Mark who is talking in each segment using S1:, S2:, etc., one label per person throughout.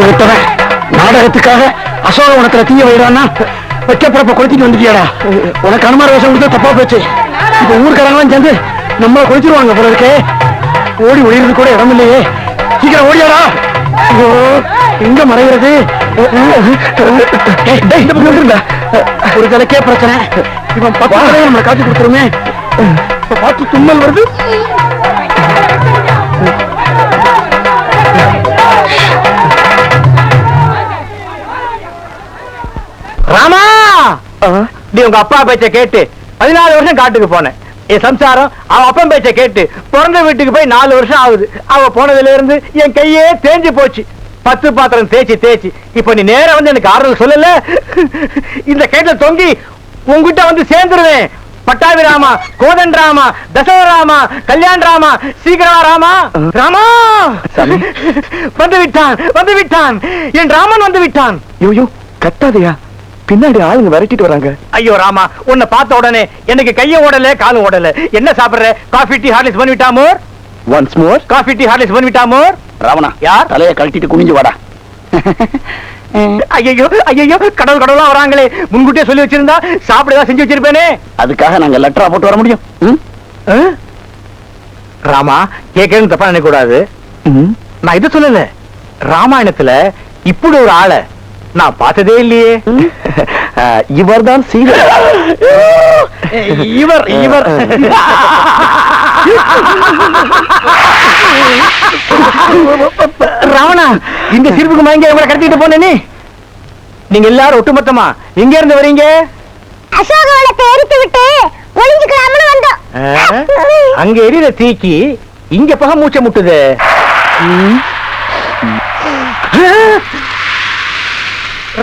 S1: விட்டவன் நாடகத்துக்காக அசோகவனத்துல தீய வைறான்னா வெட்டப்படப்ப கொளுத்திட்டு வந்துட்டியாடா. உனக்கு அனுமார வேஷம் கொடுத்தா தப்பா போச்சு. இப்ப ஊருக்காரங்களாம் சேர்ந்து நம்மள கொளுத்திடுவாங்க போல இருக்கே. ஓடி ஒளிறது கூட இடம் இல்லையே. சீக்கிரம் ஓடியாடா. ஐயோ எங்க மறைகிறது? ஒரு தலைக்கே பிரச்சனை. இவன் பக்கத்துல நம்மளை காட்டி கொடுத்துருமே. பார்த்து தும்மல் வருது. ராமா, நீ உங்க அப்பா பேச்ச கேட்டு 14 வருஷம் காட்டுக்கு போனேன். என் சம்சாரம் அவன் அப்பன் பேச்ச கேட்டு பிறந்த வீட்டுக்கு போய் 4 வருஷம் ஆகுது. அவ போனதுல இருந்து என் கையே தேஞ்சு போச்சு. 10 பாத்திரம் தேய்ச்சி இப்ப நீ நேர வந்து எனக்கு ஆறுதல் சொல்லல. இந்த கையில தொங்கி உங்ககிட்ட வந்து சேர்ந்துருவேன். பட்டாபி ராமா, கோதன் ராமா, தசரத ராமா, கல்யாண் ராமா, சீக்கிரமா ராமா. ராமா வந்து விட்டான் என் ராமன் வந்து விட்டான். ஐயோ கத்தாதையா, பின்னாடி ஆளுங்க விரட்டிட்டு வராங்க. ஐயோ ராமா, உன்னை பார்த்த உடனே எனக்கு கையும் ஓடல காலும் ஓடல. என்ன சாப்பிடுற? காஃபி டீ ஹார்லிக்ஸ் பண்ணிவிட்டா மோர். Once more coffee tea Horlicks பண்ணிவிட்டா மோர். ராவணா, யார் தலையை கழட்டிட்டு குனிஞ்சு வாடா. ஐயோ கடவுளா வராங்களே. முன்கூட்டியே சொல்லி வச்சிருந்தா சாப்பிடதான் செஞ்சு வச்சிருப்பேனே. அதுக்காக நாங்க லெட்டரா போட்டு வர முடியும்? ராமா, கேட்கறது தப்பா நினைக்க கூடாது. நான் இது சொல்லல. ராமாயணத்துல இப்படி ஒரு ஆளை நான் பார்த்ததே இல்லையே. இவர் தான் சீதா. இவர் ராவணா, இந்த சிரிப்புக்கு மயங்க இவரை கடத்திட்டு போனே. நீங்க எல்லாரும் ஒட்டுமொத்தமா எங்க இருந்து வரீங்க?
S2: அசோகவனத்தை எரித்து விட்டு ஒளிஞ்சுக்கலாம்னு வந்தோம்.
S1: அங்க எரியிற தீக்கி இங்க பக மூச்சை முட்டுது.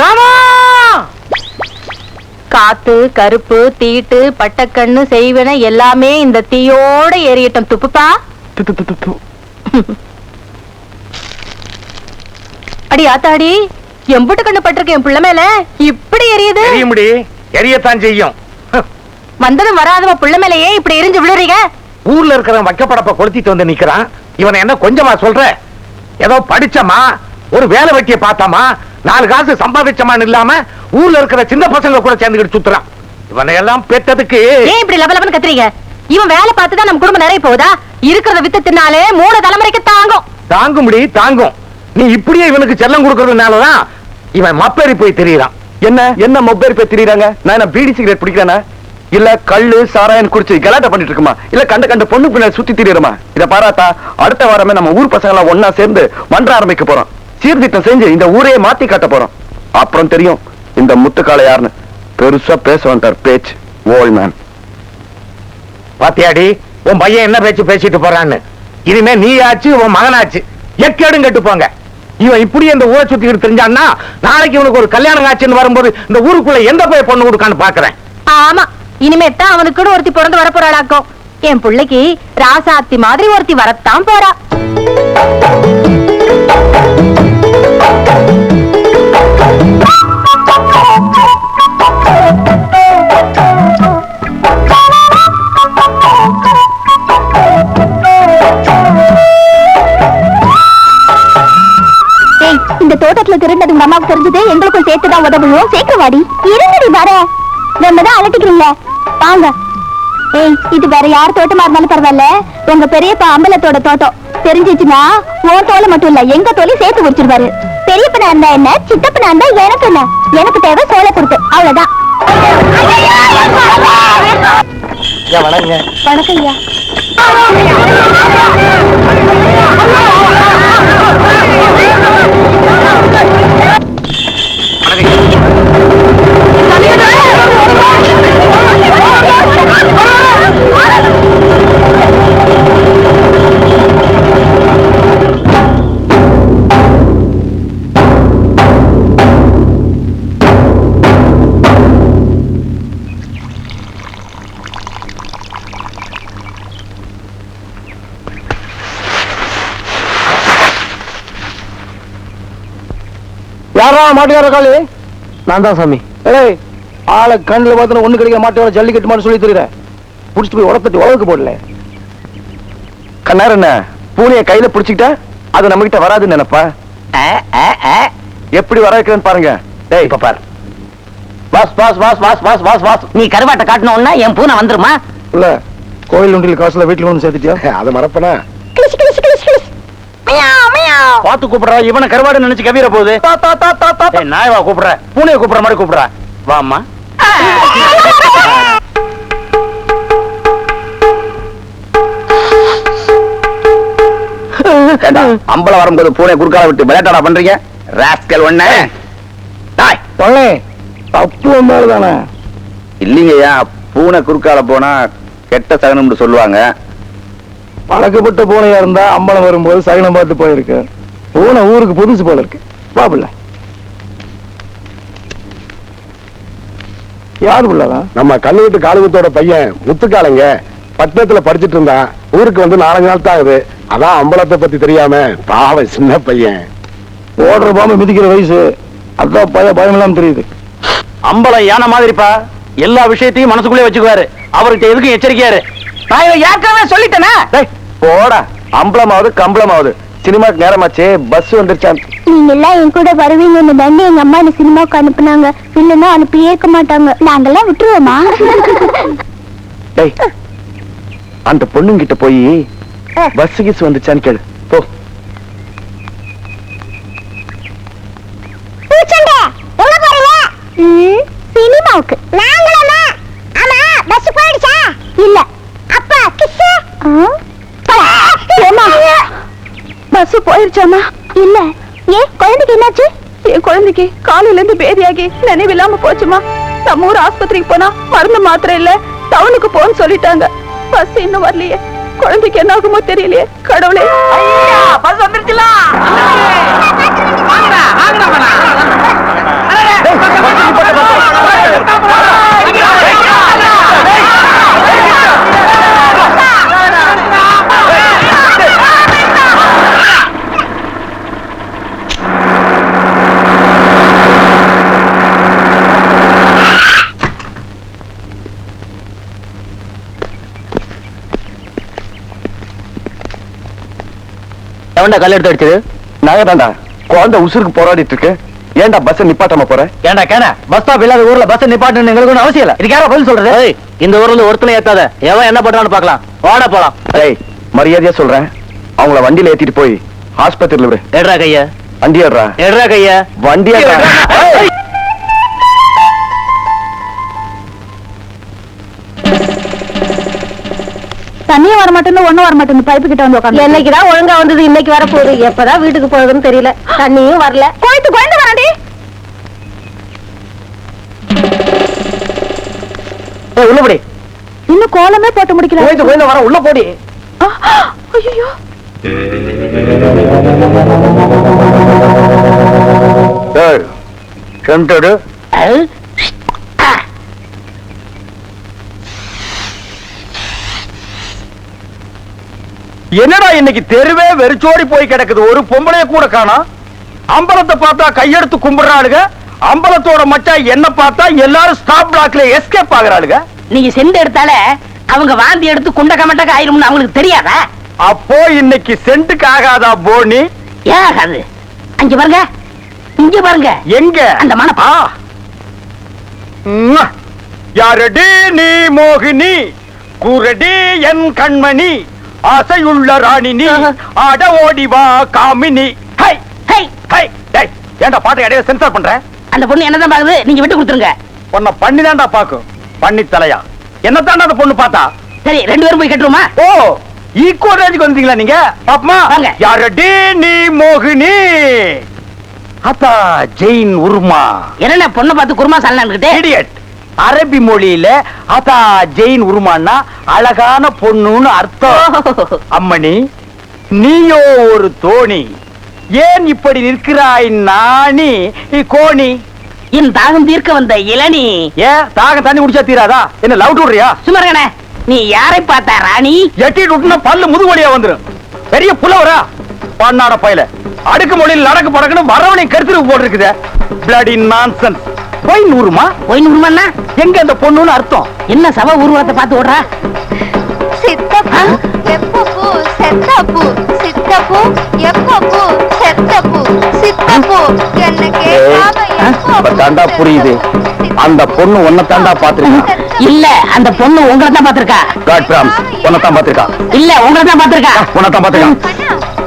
S1: ராமா,
S3: காத்து கருப்பு தீட்டு பட்டக்கண்ணு செய்வன எல்லாமே இந்த தீயோட எரியட்டும். துப்புப்பா. அடி ஆத்தாடி, எம்புட்டு கண்ணு பட்டிருக்க என் பிள்ளை மேல இப்படி எரியுது.
S1: எரியத்தான் செய்யும்.
S3: வந்ததும் வராதவ பிள்ளை மேலேயே இப்படி எரிஞ்சு விழுறீங்க.
S1: ஊர்ல இருக்கிறவன் வைக்கப்படப்ப கொளுத்திட்டு வந்து நிக்கிறான். இவனை என்ன கொஞ்சமா சொல்ற? ஏதோ படிச்சமா, ஒரு வேலை வெட்டிய பார்த்தாமா, 4 காசு சம்பாதிச்சமான்னு இல்லாம ஊர்ல இருக்கிற சின்ன பசங்க கூட சேர்ந்துக்கிட்டு சுத்துறான். இவனை எல்லாம் பெற்றதுக்கு
S3: ஏன் இப்படி லபலபன்னு கத்துறீங்க? இவன் வேலை பார்த்துதான் நம்ம குடும்பம் நிறைய போகுதா? இருக்கிறத வித்தத்தினாலே 3 தலைமுறைக்கு
S1: தாங்கும். நீ இப்படியே இவனுக்கு செல்லம் கொடுக்கறதுனாலதான் இவன் மப்பேறி போய் தெரியறான். என்ன மப்பேறி போய் தெரியறாங்க? நான் என்ன பீடி சிகரெட் பிடிக்கிறேனா? இல்ல கள்ளு சாராயம் குடிச்சு கலாட்டா பண்ணிட்டு இருக்குமா? இல்ல கண்ட பொண்ணு பின்னாடி சுத்தி திரியறமா? இத பாராத்தா, அடுத்த வாரமே நம்ம ஊர் பசங்க எல்லாம் ஒன்னா சேர்ந்து மன்ற ஆரம்பிக்க போறோம். சீர்திட்டம் செஞ்சு இந்த ஊரையே மாத்தி காட்ட போறோம். அப்புறம் தெரியும் இந்த முத்துக்கால யாருன்னு. பெருசா பேச வந்தார் பேச்சு. Old man. பாத்தியாடி, உன் பையன் என்ன பேச்சு பேசிட்டு போறான்னு. இனிமே நீ ஆச்சு, உன் மகனாச்சு, எக்கேடும் கெட்டு போங்க. இவன் இப்படி இந்த ஊரை சுத்திக்கிட்டு தெரிஞ்சான்னா நாளைக்கு இவனுக்கு ஒரு கல்யாணம் ஆச்சுன்னு வரும்போது இந்த ஊருக்குள்ள எந்த போய் பொண்ணு கொடுக்கான்னு பாக்குறேன்.
S3: ஆமா, இனிமே தான் அவனுக்கு ஒருத்தி பிறந்து வர போறாளாக்கும். என் பிள்ளைக்கு ராசாத்தி மாதிரி ஒருத்தி வரத்தான் போறா.
S2: இந்த தோட்டத்துல திருண்டது உங்க அம்மாவுக்கு தெரிஞ்சது, எங்களுக்கும் சேர்த்துதான் உதவுவோம். சேர்க்கவாடி இருங்கடி வர. நம்ம தான் அலட்டிக்கிறீங்களே, வாங்க. ஏய், இது வேற யார் தோட்டமா இருந்தாலும் பரவாயில்ல, உங்க பெரியப்பா அம்பலத்தோட தோட்டம். தெரிஞ்சிச்சுன்னா உன் தோலை மட்டும் இல்ல எங்க தோலையும் சேர்த்து குடிச்சிருவாரு. பெரியப்பனா இருந்தா என்ன, சித்தப்பனா இருந்தா எனக்கு என்ன, எனக்கு தேவை சோலை கொடுத்து, அவ்வளவுதான். வணக்கம் ஐயா.
S1: யாரா மாட்டுக்கார காலி? நான் தான் சாமி. ஆளை கண்ணுல பார்த்து ஒண்ணு கிடைக்கிற மாட்டோட ஜல்லிக்கட்டு மாட்டு சொல்லி தெரியுறேன். புடிச்சிட்டு போய் உடம்பு உழவுக்கு போடல. கண்ணார் என்ன பூனைய கையில புடிச்சுக்கிட்ட அது நம்ம கிட்ட வராதுன்னு நினைப்பா? எப்படி வர வைக்கிறேன்னு பாருங்க. டேய் இப்ப பாரு. Was was was was was was was.
S4: நீ கருவாட்டை காட்டணும்னா என் பூனை வந்துருமா?
S1: இல்ல கோயில் உண்டியில் காசுல வீட்டுல வந்து சேர்த்துட்டியா? அதை மறப்பனா? பாத்து கூப்பிடுறா. இவனை கருவாடு நினைச்சு கவிர போகுது. நாயவா கூப்பிடுற, பூனையை கூப்பிடுற மாதிரி கூப்பிடுற. வாமா. அம்பளம் வரும்போது பூனை குறுக்கால விட்டு விளையாட்டா பண்றீங்க ராஸ்கல். ஒண்ணு தப்பு வந்தாலும் இல்லைங்கய்யா. பூனை குறுக்கால போனா கெட்ட சகனம்னு சொல்லுவாங்க. பழக்கப்பட்ட பூனையா இருந்தா அம்பளம் வரும்போது சகனம் பார்த்து போயிருக்கு. பூனை ஊருக்கு புதுசு போல இருக்கு. பாபுல யாரு உள்ளதான்? நம்ம கண்ணு காலுத்தோட பையன் முத்துக்காலங்க பட்டணத்துல படிச்சிட்டு இருந்தான். ஊருக்கு வந்து 4 நாள் தான் ஆகுது. அதான் அம்பலத்தை பத்தி தெரியாம பாவம் சின்ன பையன். ஓடுற பாம்பு மிதிக்கிற வயசு. அதான் பயம் இல்லாம தெரியுது. அம்பலம் யானை மாதிரிப்பா. எல்லா விஷயத்தையும் மனசுக்குள்ளே வச்சுக்குவாரு. அவர்கிட்ட எதுக்கும் எச்சரிக்கையாரு.
S4: நான் இதை ஏற்கனவே சொல்லிட்டேனே.
S1: போடா. அம்பலமாவது கம்பளமாவது சினிமாக்கு நேரமாச்சு. பஸ் வந்துருச்சான்.
S2: நீங்க எல்லாம் என் கூட வருவீங்கன்னு தாண்டி எங்க அம்மா இந்த சினிமாவுக்கு அனுப்புனாங்க. இல்லன்னா அனுப்பியே இருக்க மாட்டாங்க. நாங்கெல்லாம் விட்டுருவோமா?
S1: டேய் அந்த பொண்ணுங்கிட்ட போய் பஸ் கிஸ் வந்துச்சான்னு கேளு. போ.
S2: சினிமாவுக்கு நாங்களா? ஆமா பஸ் போயிடுச்சா? இல்ல. அப்பா கிஸ். பஸ் போயிடுச்சாமா? இல்ல. ஏன் குழந்தைக்கு என்னாச்சு?
S3: என் குழந்தைக்கு காலையில இருந்து பேதியாகி நினைவில்லாம போச்சுமா. நம்ம ஊர் ஆஸ்பத்திரிக்கு போனா மருந்து மாத்திரை இல்ல, டவுனுக்கு போன்னு சொல்லிட்டாங்க. பஸ் இன்னும் வரலையே. குழந்தைக்கு என்ன ஆகுமோ தெரியலையே. கடவுளே.
S4: பஸ் வந்துருச்சுல.
S1: எவன்டா கல் எடுத்து அடிச்சது? நாங்க தான்டா. குழந்தை உசுருக்கு போராடிட்டு இருக்கு. ஏன்டா பஸ் நிப்பாட்டாம போற? ஏன்டா கேன பஸ் ஸ்டாப் இல்லாத ஊர்ல பஸ் நிப்பாட்டணும் எங்களுக்கு ஒன்றும் அவசியம் இல்ல. இதுக்கு யாரோ பதில் சொல்றது? இந்த ஊர்ல இருந்து ஒருத்தனை ஏத்தாத. எவன் என்ன பண்றான்னு பாக்கலாம். வாடா போலாம். ஏய் மரியாதையா சொல்றேன். அவங்கள வண்டியில ஏத்திட்டு போய் ஆஸ்பத்திரியில விடு. ஏடுறா கைய. வண்டி ஏடுறா. ஏடுறா கைய. வண்டி ஏடுறா.
S2: தண்ணியும் வர மாட்டேன்னு ஒண்ணும் வர மாட்டேன்னு பைப்பு கிட்ட வந்து உட்காந்து.
S3: என்னைக்குதான் ஒழுங்கா வந்தது, இன்னைக்கு வர போகுது. எப்பதான் வீட்டுக்கு போகுதுன்னு தெரியல. தண்ணியும் வரல.
S2: கோயிட்டு குழந்தை வராண்டி.
S1: உள்ள போடி.
S2: இன்னும் கோலமே போட்டு முடிக்கல.
S1: கோயிட்டு கோயில வர உள்ள போடி.
S2: ஐயோ
S1: கண்டடு. என்னடா இன்னைக்கு தெருவே வெறிச்சோடி போய் கிடக்குது. ஒரு பொம்பளைய கூட காணோம். அம்பலத்தை பார்த்தா கையெடுத்து கும்பிடுறாளுங்க. அம்பலத்தோட மச்சா என்ன பார்த்தா எல்லாரும் ஸ்டாப் பிளாக்ல எஸ்கேப் ஆகுறாளுங்க.
S4: நீங்க செண்டு எடுத்தால அவங்க வாந்தி எடுத்து குண்ட கமட்டக்க ஆயிரும்னு அவங்களுக்கு தெரியாதா?
S1: அப்போ இன்னைக்கு சென்ட்டுக்கு ஆகாதா போனி?
S4: ஏன் ஆகாது? அங்க பாருங்க, இங்க பாருங்க.
S1: எங்க
S4: அந்த மனப்பா?
S1: யாரடி நீ மோகினி, குரடி என் கண்மணி, ஆசையுள்ள ராணினி, ஆட ஓடி வா காமினி. High high high. டேய் ஏன்டா பாட்டு இடையில சென்சார் பண்ற?
S4: அந்த பொண்ணு என்னதான் பாக்குது, நீங்க விட்டு கொடுத்துருங்க.
S1: பொண்ண பண்ணிதான்டா பாக்கும். பண்ணி தலையா என்னத்தாண்டா அந்த பொண்ணு பார்த்தா?
S4: சரி 2 பேரும் போய் கட்டுருமா?
S1: ஓ ஈக்குவல் ரேஞ்சுக்கு வந்தீங்களா நீங்க? பாப்பமா
S4: வாங்க.
S1: யாரடி நீ மோகினி, அத்தா ஜெயின் உருமா.
S4: என்ன பொண்ணை பார்த்து குருமா சாலனான்கிட்டே?
S1: இடியட். அரபி மொழியில அதா ஜெயின் உருமான்னா அழகான பொண்ணுன்னு அர்த்தம். அம்மணி நீயோ ஒரு தோணி, ஏன் இப்படி நிற்கிறாய் நாணி கோணி?
S4: என் தாகம் தீர்க்க வந்த இளநீ.
S1: ஏன் தாகம் தண்ணி குடிச்சா தீராதா? என்ன லவ் விடுறியா?
S4: சுமரகனே, நீ யாரை பார்த்தா ராணி?
S1: எட்டிட்டு விட்டுனா பல்லு முதுவலியா வந்துரும். பெரிய புலவரா பண்ணாட பையில. அடுக்கு மொழியில் நடக்கு படக்குன்னு வரவனை கருத்து போட்டிருக்குது. Bloody nonsense. போய் நூறுமா?
S4: போய் நூறுமான்னா
S1: எங்க அந்த பொண்ணுன்னு அர்த்தம்.
S4: என்ன சவ உருவத்தை பார்த்து ஓடுறா?
S2: சித்தப்பா எப்பப்பூ செத்தப்பூ சித்தப்பூ எப்பப்பூ செத்தப்பூ சித்தப்பூ என்ன கேட்காம
S1: தாண்டா புரியுது. அந்த பொண்ணு உன்னை தாண்டா பாத்துருக்கா.
S4: இல்ல அந்த பொண்ணு உங்களை தான் பாத்திருக்கா.
S1: காட் பிராம்ஸ் உன்னை தான் பாத்துருக்கா.
S4: இல்ல உங்களை தான் பாத்திருக்கா.
S1: உன்னை தான் பாத்துருக்கா.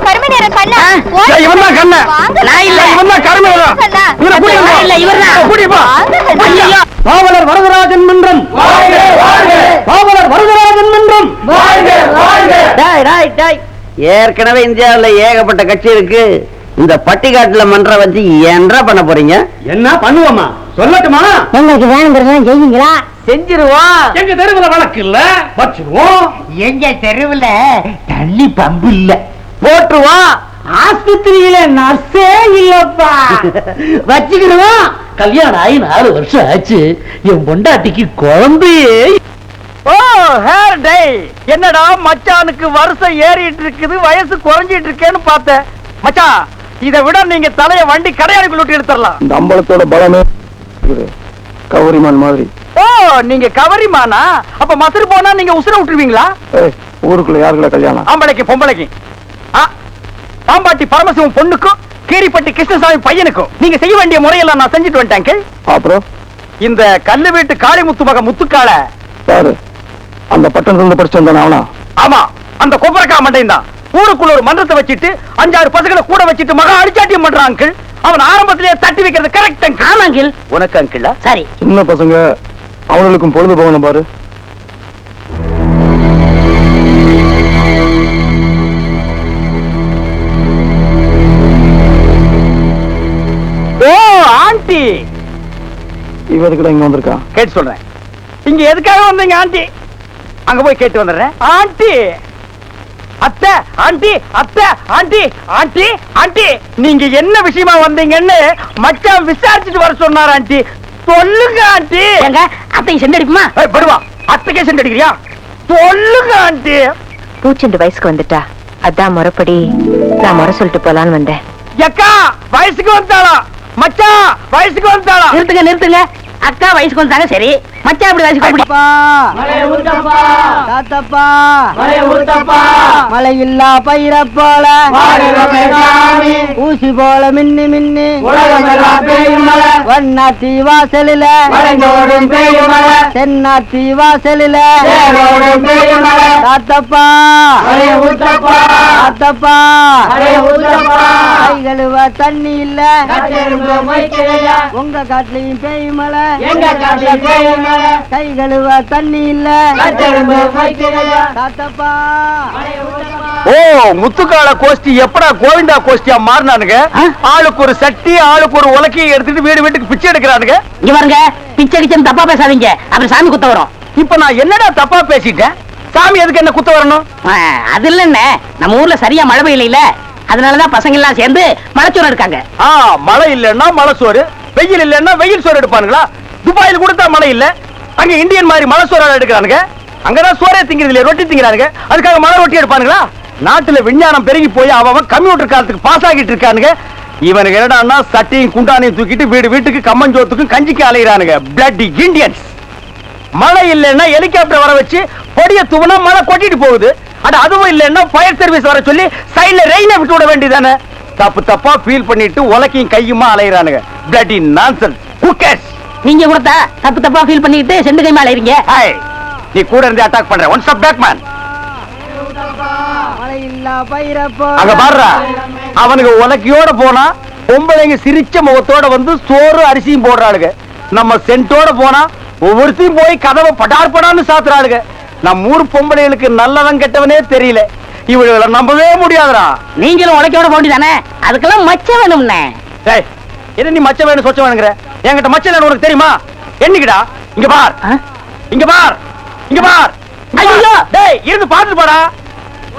S2: கருமை நேரம் கண்ணா
S1: இவன் தான் கண்ண.
S4: நான் இல்ல.
S1: இவன் தான் கருமை. இவனை கூட்டிட்டு வா.
S4: இல்ல இவர்தான்.
S1: கூட்டிட்டு வா.
S4: ஐயோ.
S1: பாவலர் வரதராஜன் மன்றம் வாழ்க வாழ்க. பாவலர் வரதராஜன் மன்றம் வாழ்க வாழ்க.
S5: டாய் டாய் டாய். ஏற்கனவே இந்தியாவுல ஏகப்பட்ட கட்சி இருக்கு. இந்த பட்டிக்காட்டுல மன்றம் வச்சு என்ன பண்ண போறீங்க?
S1: என்ன பண்ணுவோமா சொல்லட்டுமா?
S2: உங்களுக்கு வேணுங்கிறதெல்லாம் செய்வீங்களா?
S5: செஞ்சிருவோம்.
S1: எங்க தெருவுல வழக்கு இல்ல வச்சிருவோம்.
S5: எங்க தெருவுல தண்ணி பம்பு இல்ல போட்டுருவோம். ஆஸ்பத்திரியில நர்ஸே இல்லப்பா வச்சுக்கிடுவோம்.
S4: கல்யாணம் ஆகி 4 வருஷம் ஆச்சு. என் பொண்டாட்டிக்கு குழந்தையே.
S1: ஓ ஹேர் டே. என்னடா மச்சானுக்கு வருஷம் ஏறிட்டு இருக்குது, வயசு குறைஞ்சிட்டு இருக்கேன்னு பார்த்தேன். மச்சான் இதை விட நீங்க தலைய வண்டி கடையாளுக்குள்ள விட்டு எடுத்துடலாம்.
S6: இந்த அம்பலத்தோட பலமே கவரிமான் மாதிரி.
S1: ஓ நீங்க கவரிமானா? அப்ப மசரு போனா நீங்க உசுர விட்டுருவீங்களா?
S6: ஊருக்குள்ள யாருக்குள்ள கல்யாணம்?
S1: ஆம்பளைக்கு பொம்பளைக்கு. பாம்பாட்டி பரமசிவம் பொண்ணுக்கும் கீரிப்பட்டி கிருஷ்ணசாமி பையனுக்கும் நீங்க செய்ய வேண்டிய முறையெல்லாம் நான் செஞ்சுட்டு வந்துட்டேன்.
S6: அப்புறம்
S1: இந்த கல்லு வீட்டு காளிமுத்து மக முத்துக்கால
S6: யாரு? அந்த பட்டணத்துல படிச்சு வந்தானே அவனா?
S1: ஆமா அந்த கொப்பரக்கா மண்டையும் தான். ஊருக்குள்ள ஒரு மன்றத்தை வச்சிட்டு 5-6 பசங்களை கூட வச்சிட்டு மகா அடிச்சாட்டியம் பண்றான் அங்கிள். அவன் ஆரம்பத்திலேயே தட்டி வைக்கிறது கரெக்ட் அங்கிள்.
S4: ஆமா அங்கிள்.
S1: உனக்கு அங்கிள்
S4: சரி.
S6: சின்ன பசங்க அவங்களுக்கும் பொழுது போகணும் பாரு.
S1: ஓ ஆண்டி.
S6: இவதுக்குள்ள இங்க வந்திருக்கா?
S1: கேட்டு சொல்றேன். இங்க எதுக்காக வந்தீங்க ஆண்டி? அங்க போய் கேட்டு வந்துடுறேன். ஆண்டி அத்தை ஆண்டி அத்தை ஆண்டி ஆண்டி ஆண்டி நீங்க என்ன விஷயமா வந்தீங்கன்னு மச்சான் விசாரிச்சுட்டு வர சொன்னார் ஆண்டி. சொல்லுங்க ஆண்டி.
S4: எங்க அத்தையும் செண்டு அடிக்குமா?
S1: படுவா அத்தைக்கே செண்டு அடிக்கிறியா? சொல்லுங்க ஆண்டி.
S3: பூச்செண்டு வயசுக்கு வந்துட்டா, அதான் முறைப்படி நான் முறை சொல்லிட்டு போலான்னு வந்தேன்.
S1: அக்கா வயசுக்கு வந்தாளா? மச்சான் வயசுக்கு வந்தாளா?
S4: நிறுத்துங்க நிறுத்துங்க. அக்கா வயசுக்கு வந்தாங்க சரி, மச்சான் அப்படி வயசுக்கு அப்படி.
S5: மழை இல்லா பயிர போல ஊசி போல மின்னி மின்னி வண்ணாத்தி வாசலில தென்னாத்தி வாசலில தாத்தப்பா தாத்தப்பா கைகளுவ தண்ணி இல்ல உங்க காட்டுலயும் பேய் மலை கைகளுவ தண்ணி இல்ல தாத்தப்பா.
S1: ஓ முத்துக்கால கோஷ்டி எப்படா கோவிந்தா கோஷ்டியா மாறினானுங்க? ஆளுக்கு ஒரு சட்டி ஆளுக்கு ஒரு உலக்கையை எடுத்துட்டு வீடு வீட்டுக்கு பிச்சை எடுக்கிறானுங்க.
S4: இங்க பாருங்க, பிச்சை கிச்சன் தப்பா பேசாதீங்க, அப்புறம் சாமி குத்த வரும்.
S1: இப்ப நான் என்னடா தப்பா பேசிட்டேன்? சாமி எதுக்கு என்ன குத்த வரணும்?
S4: அது இல்ல, நம்ம ஊர்ல சரியா மழை பெய்யல, அதனாலதான் பசங்க எல்லாம் சேர்ந்து மலைச்சோறு இருக்காங்க.
S1: மழை இல்லன்னா மலை சோறு, வெயில் இல்லன்னா வெயில் சோறு எடுப்பானுங்களா? துபாயில் கொடுத்தா மழை இல்ல, அங்க இந்தியன் மாதிரி மலை சோறு எடுக்கிறானுங்க. அங்கதான் சோறே திங்கிறது இல்ல, ரொட்டி திங்கிறானுங்க. அதுக்காக மலை ரொட்டி எடுப்பானுங்களா? நாட்டுல விஞ்ஞானம் பெருகி போய் அவன் கம்ப்யூட்டர் காலத்துக்கு பாஸ் ஆகிட்டு இருக்கானுங்க. இவனுக்கு என்னடா சட்டையும் குண்டானையும் தூக்கிட்டு வீடு வீட்டுக்கு கம்மஞ்சோத்துக்கும் கஞ்சிக்கு அலைகிறானுங்க. Bloody Indians. மழை இல்லைன்னா ஹெலிகாப்டர் வர வச்சு பொடிய தூவனா மழை கொட்டிட்டு போகுது. அதுவும் இல்லைன்னா ஃபயர் சர்வீஸ் வர சொல்லி சைட்ல ரெயினை விட்டு விட வேண்டியதானே? தப்பு தப்பா ஃபீல் பண்ணிட்டு உலக்கையும் கையுமா அலைகிறானுங்க. Bloody nonsense. Who cares?
S4: நீங்க கொடுத்தா தப்பு தப்பா ஃபீல் பண்ணிட்டு செண்டு கைமா அலைறீங்க.
S1: நீ கூட இருந்து அட்டாக் பண்ற. One stop back man. அங்க பாருடா, அவனுக்கு உலக்கையோட போனா பொம்பளைங்க சிரிச்ச முகத்தோட வந்து சோறு அரிசியும் போடுறாளுங்க. நம்ம சென்ட்டோட போனா ஒவ்வொருத்தையும் போய் கதவை படார் படான்னு சாத்துறாளுங்க. நம்ம ஊர் பொம்பளைகளுக்கு நல்லவன் கெட்டவனே தெரியல. இவளை நம்பவே முடியாதுடா.
S4: நீங்களும் உலக்கையோட போண்டி தானே, அதுக்கெல்லாம் மச்சம் வேணும்னே.
S1: என்ன நீ மச்ச வேணும் சொச்ச வேணுங்கிற? என்கிட்ட மச்சம் வேணும் உனக்கு தெரியுமா? என்னைக்குடா? இங்க பார், இங்க பார், இங்க பார். ஐயோ டேய், இருந்து பாத்துட்டு போடா.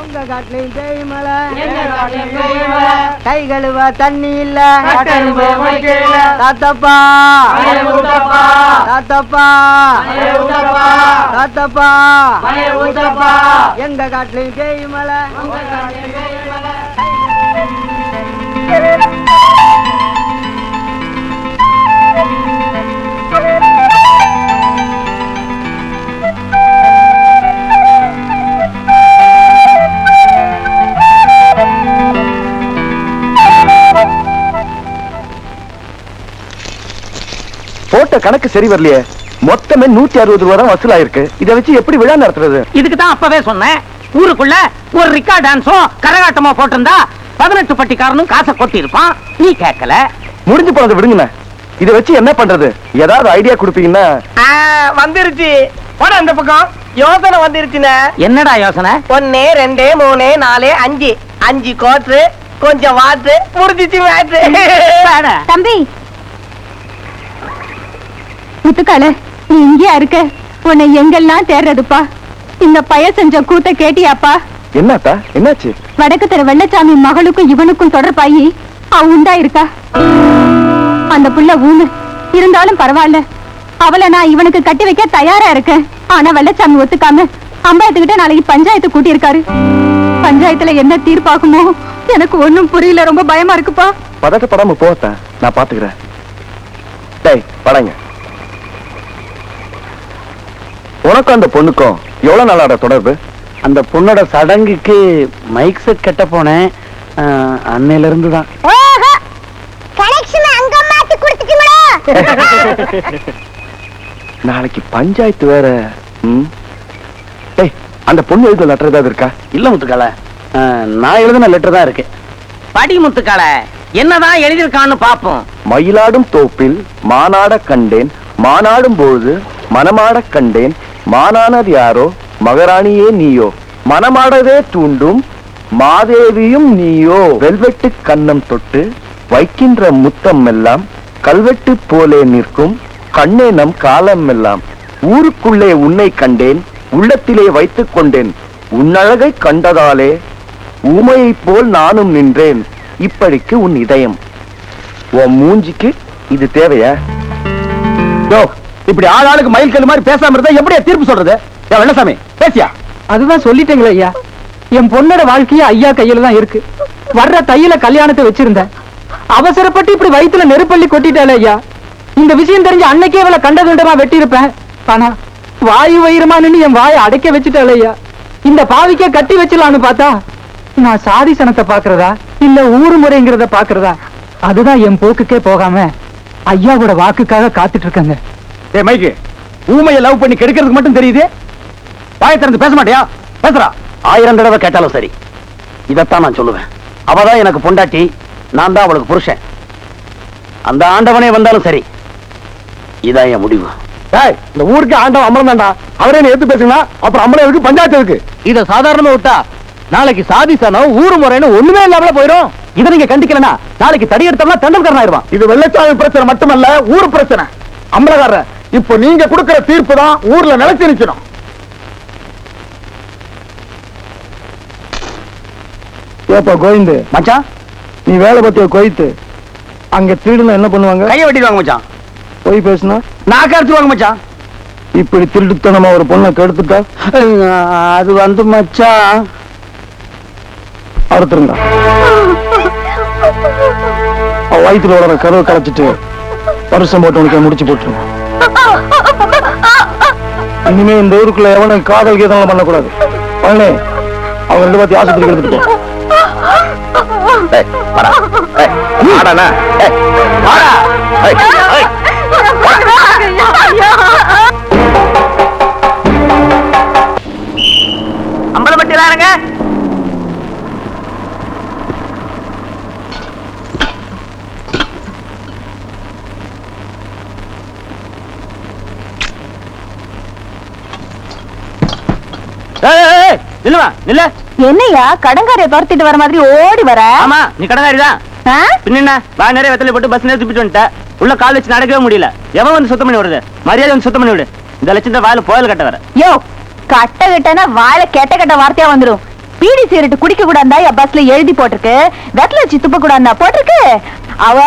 S5: உங்க காட்டுலயும் பேய் மலை, கை கழுவ தண்ணி இல்ல தாத்தப்பா தாத்தப்பா தாத்தப்பா எங்க காட்டுலயும் பேய் மலை.
S1: போட்ட கணக்கு சரி வரலையே. மொத்தமே 160 ரூபா தான் வசூலாயிருக்கு. இதை வச்சு எப்படி விழா நடத்துறது?
S4: இதுக்கு தான் அப்பவே சொன்னேன், ஊருக்குள்ள ஒரு ரிக்கா டான்ஸும் கரகாட்டமோ போட்டிருந்தா 18 பட்டிக்காரனும் காசை கொட்டி இருப்பான். நீ கேட்கல.
S1: முடிஞ்சு போனதை விடுங்கண்ணே. இதை வச்சு என்ன பண்றது? ஏதாவது ஐடியா கொடுப்பீங்கன்னா?
S7: வந்துருச்சு போட அந்த பக்கம் யோசனை வந்துருச்சுண்ணே.
S4: என்னடா யோசனை?
S7: 1 2 3 4 5 5 கோட்ரு கொஞ்சம் வாத்து முடிஞ்சிச்சு மேட்ரு.
S2: தம்பி முத்துக்கால, நீ இங்கேயா இருக்க? உன்னை எங்கெல்லாம் தேடுறதுப்பா? இந்த பய செஞ்ச கூத்த கேட்டியாப்பா?
S1: என்னத்தா என்னாச்சு?
S2: வடக்கு தெரு வெள்ளச்சாமி மகளுக்கும் இவனுக்கும் தொடர்பாயி உண்டா இருக்கா? அந்த புள்ள ஊனு இருந்தாலும் பரவாயில்ல, அவளை நான் இவனுக்கு கட்டி வைக்க தயாரா இருக்கேன். ஆனா வெள்ளச்சாமி ஒத்துக்காம அம்பாயத்துக்கிட்ட நாளைக்கு பஞ்சாயத்து கூட்டி இருக்காரு. பஞ்சாயத்துல என்ன தீர்ப்பாகுமோ எனக்கு ஒண்ணும் புரியல. ரொம்ப பயமா இருக்குப்பா.
S1: பதட்டப்படாம போத்த, நான் பாத்துக்கிறேன். டேய் படங்க. உனக்கும் அந்த பொண்ணுக்கும் எவ்வளவு நாளோட தொடர்பு?
S5: அந்த பொண்ணோட சடங்குக்கு மைக் செட் கட்ட போனேன், அன்னையில இருந்து தான்.
S1: நாளைக்கு பஞ்சாயத்து வேற. டேய், அந்த பொண்ணு எழுத லெட்டர் ஏதாவது இருக்கா?
S5: இல்ல முத்துக்கால, நான் எழுதின லெட்டர் தான் இருக்கு.
S4: படி முத்துக்கால, என்னதான் எழுதிருக்கான்னு பாப்போம்.
S1: மயிலாடும் தோப்பில் மானாட கண்டேன், மானாடும் பொழுது மனமாட கண்டேன், மானானது யாரோ மகாராணியே நீயோ, மனமாடவே தூண்டும் மாதேவியும் நீயோ, வெல்வெட்டு கன்னம் தொட்டு வைக்கின்ற முத்தம் எல்லாம் கல்வெட்டு போலே நிற்கும் கண்ணே நம் காலம் எல்லாம், ஊருக்குள்ளே உன்னை கண்டேன், உள்ளத்திலே வைத்துக் கொண்டேன், உன்னழகை கண்டதாலே ஊமையை போல் நானும் நின்றேன், இப்படிக்கு உன் இதயம். உன் மூஞ்சிக்கு இது தேவையா? இப்படி ஆளாளுக்கு மயில் கல்லு மாதிரி பேசாம இருந்தா எப்படியா தீர்ப்பு சொல்றது? வெள்ளசாமி பேசியா?
S6: அதுதான் சொல்லிட்டேங்களே ஐயா. என் பொண்ணோட வாழ்க்கையே ஐயா கையில தான் இருக்கு. வர்ற தையில கல்யாணத்தை வச்சிருந்தேன். அவசரப்பட்டு இப்படி வயிற்றுல நெருப்பள்ளி கொட்டிட்டாலே ஐயா. இந்த விஷயம் தெரிஞ்ச அன்னைக்கே இவளை கண்டதுண்டமா வெட்டி இருப்பேன். ஆனா வாயு வயிறுமா நின்று என் வாயை அடைக்க வச்சுட்டாலே ஐயா. இந்த பாவிக்கே கட்டி வச்சிடலான்னு பார்த்தா நான் சாதி சனத்தை பாக்குறதா இல்ல ஊரு முறைங்கிறத பாக்குறதா, அதுதான் என் போக்குக்கே போகாம ஐயாவோட வாக்குக்காக காத்துட்டு இருக்கேங்க.
S1: ஏ மைக்கு, ஊமையை லவ் பண்ணி கெடுக்கிறதுக்கு மட்டும் தெரியுது, வாயை திறந்து பேச மாட்டியா? பேசுறா.
S5: 1000 தடவை கேட்டாலும் சரி, இதத்தான் நான் சொல்லுவேன். அவதான் எனக்கு பொண்டாட்டி, நான் தான் அவளுக்கு புருஷன். அந்த ஆண்டவனே வந்தாலும் சரி, இதான் என் முடிவு.
S1: இந்த ஊருக்கு ஆண்டவன் அம்மன் தான்டா. அவரே நீ எடுத்து பேசுனா அப்புறம் அம்மன் இருக்கு, பஞ்சாயத்து இருக்கு. இத சாதாரணமா விட்டா நாளைக்கு சாதி சனம் ஊரு முறைன்னு ஒண்ணுமே இல்லாமல போயிடும். இதை நீங்க கண்டிக்கலனா நாளைக்கு தடி எடுத்தோம்னா தண்டல்காரன் ஆயிடுவான். இது வெள்ளச்சாமி பிரச்சனை மட்டுமல்ல, ஊர் பிரச்சனை. அம்பலகார, இப்போ நீங்க கொடுக்கிற தீர்ப்பு தான் ஊர்ல நிலைச்சு நிக்கணும். ஏப்பா கோவிந்து
S5: மச்சான்,
S1: நீ வேலை பத்திய கோயித்து அங்க திருடுனா என்ன பண்ணுவாங்க?
S5: கையை வெட்டிடுவாங்க மச்சான்.
S1: போய் பேசுனா
S5: நான் கருத்துவாங்க மச்சான்.
S1: இப்படி திருட்டுத்தனமா ஒரு பொண்ணை கெடுத்துட்டா
S5: அது வந்து மச்சான்
S1: அறுத்துருங்க. வயிற்றுல வளர கருவை கரைச்சிட்டு வருஷம் போட்டு உனக்கு முடிச்சு போட்டுருங்க. இனிமே இந்த ஊருக்குள்ள எவனும் காதல் கீதம் பண்ணக்கூடாது. பழனி, அவங்க 2 பேர்த்தையும் ஆஸ்பத்திரிக்கு எடுத்துட்டு போ.
S4: அம்பலப்பட்டிலாருங்க.
S2: என்னையா கடங்காரிய துரத்திட்டு வர மாதிரி ஓடி வர?
S4: ஆமா, நீ கடங்காரிதான். பின்ன வா, நிறைய வெத்தலை போட்டு பஸ் நேரத்துட்டு வந்துட்ட. உள்ள கால் வச்சு நடக்கவே முடியல. எவன் வந்து சுத்தம் பண்ணி விடுறது? மரியாதை வந்து சுத்தம் பண்ணி விடு. இந்த லட்சம் வாயில புயல் கட்ட வர.
S2: யோ, கட்ட கட்டனா வாயில கெட்ட கெட்ட வார்த்தையா வந்துரும். பீடி சிகரெட் குடிக்க கூடாதா பஸ்ல எழுதி போட்டிருக்கு. வெத்தலை வச்சு துப்ப கூடாதா போட்டிருக்கு. அவ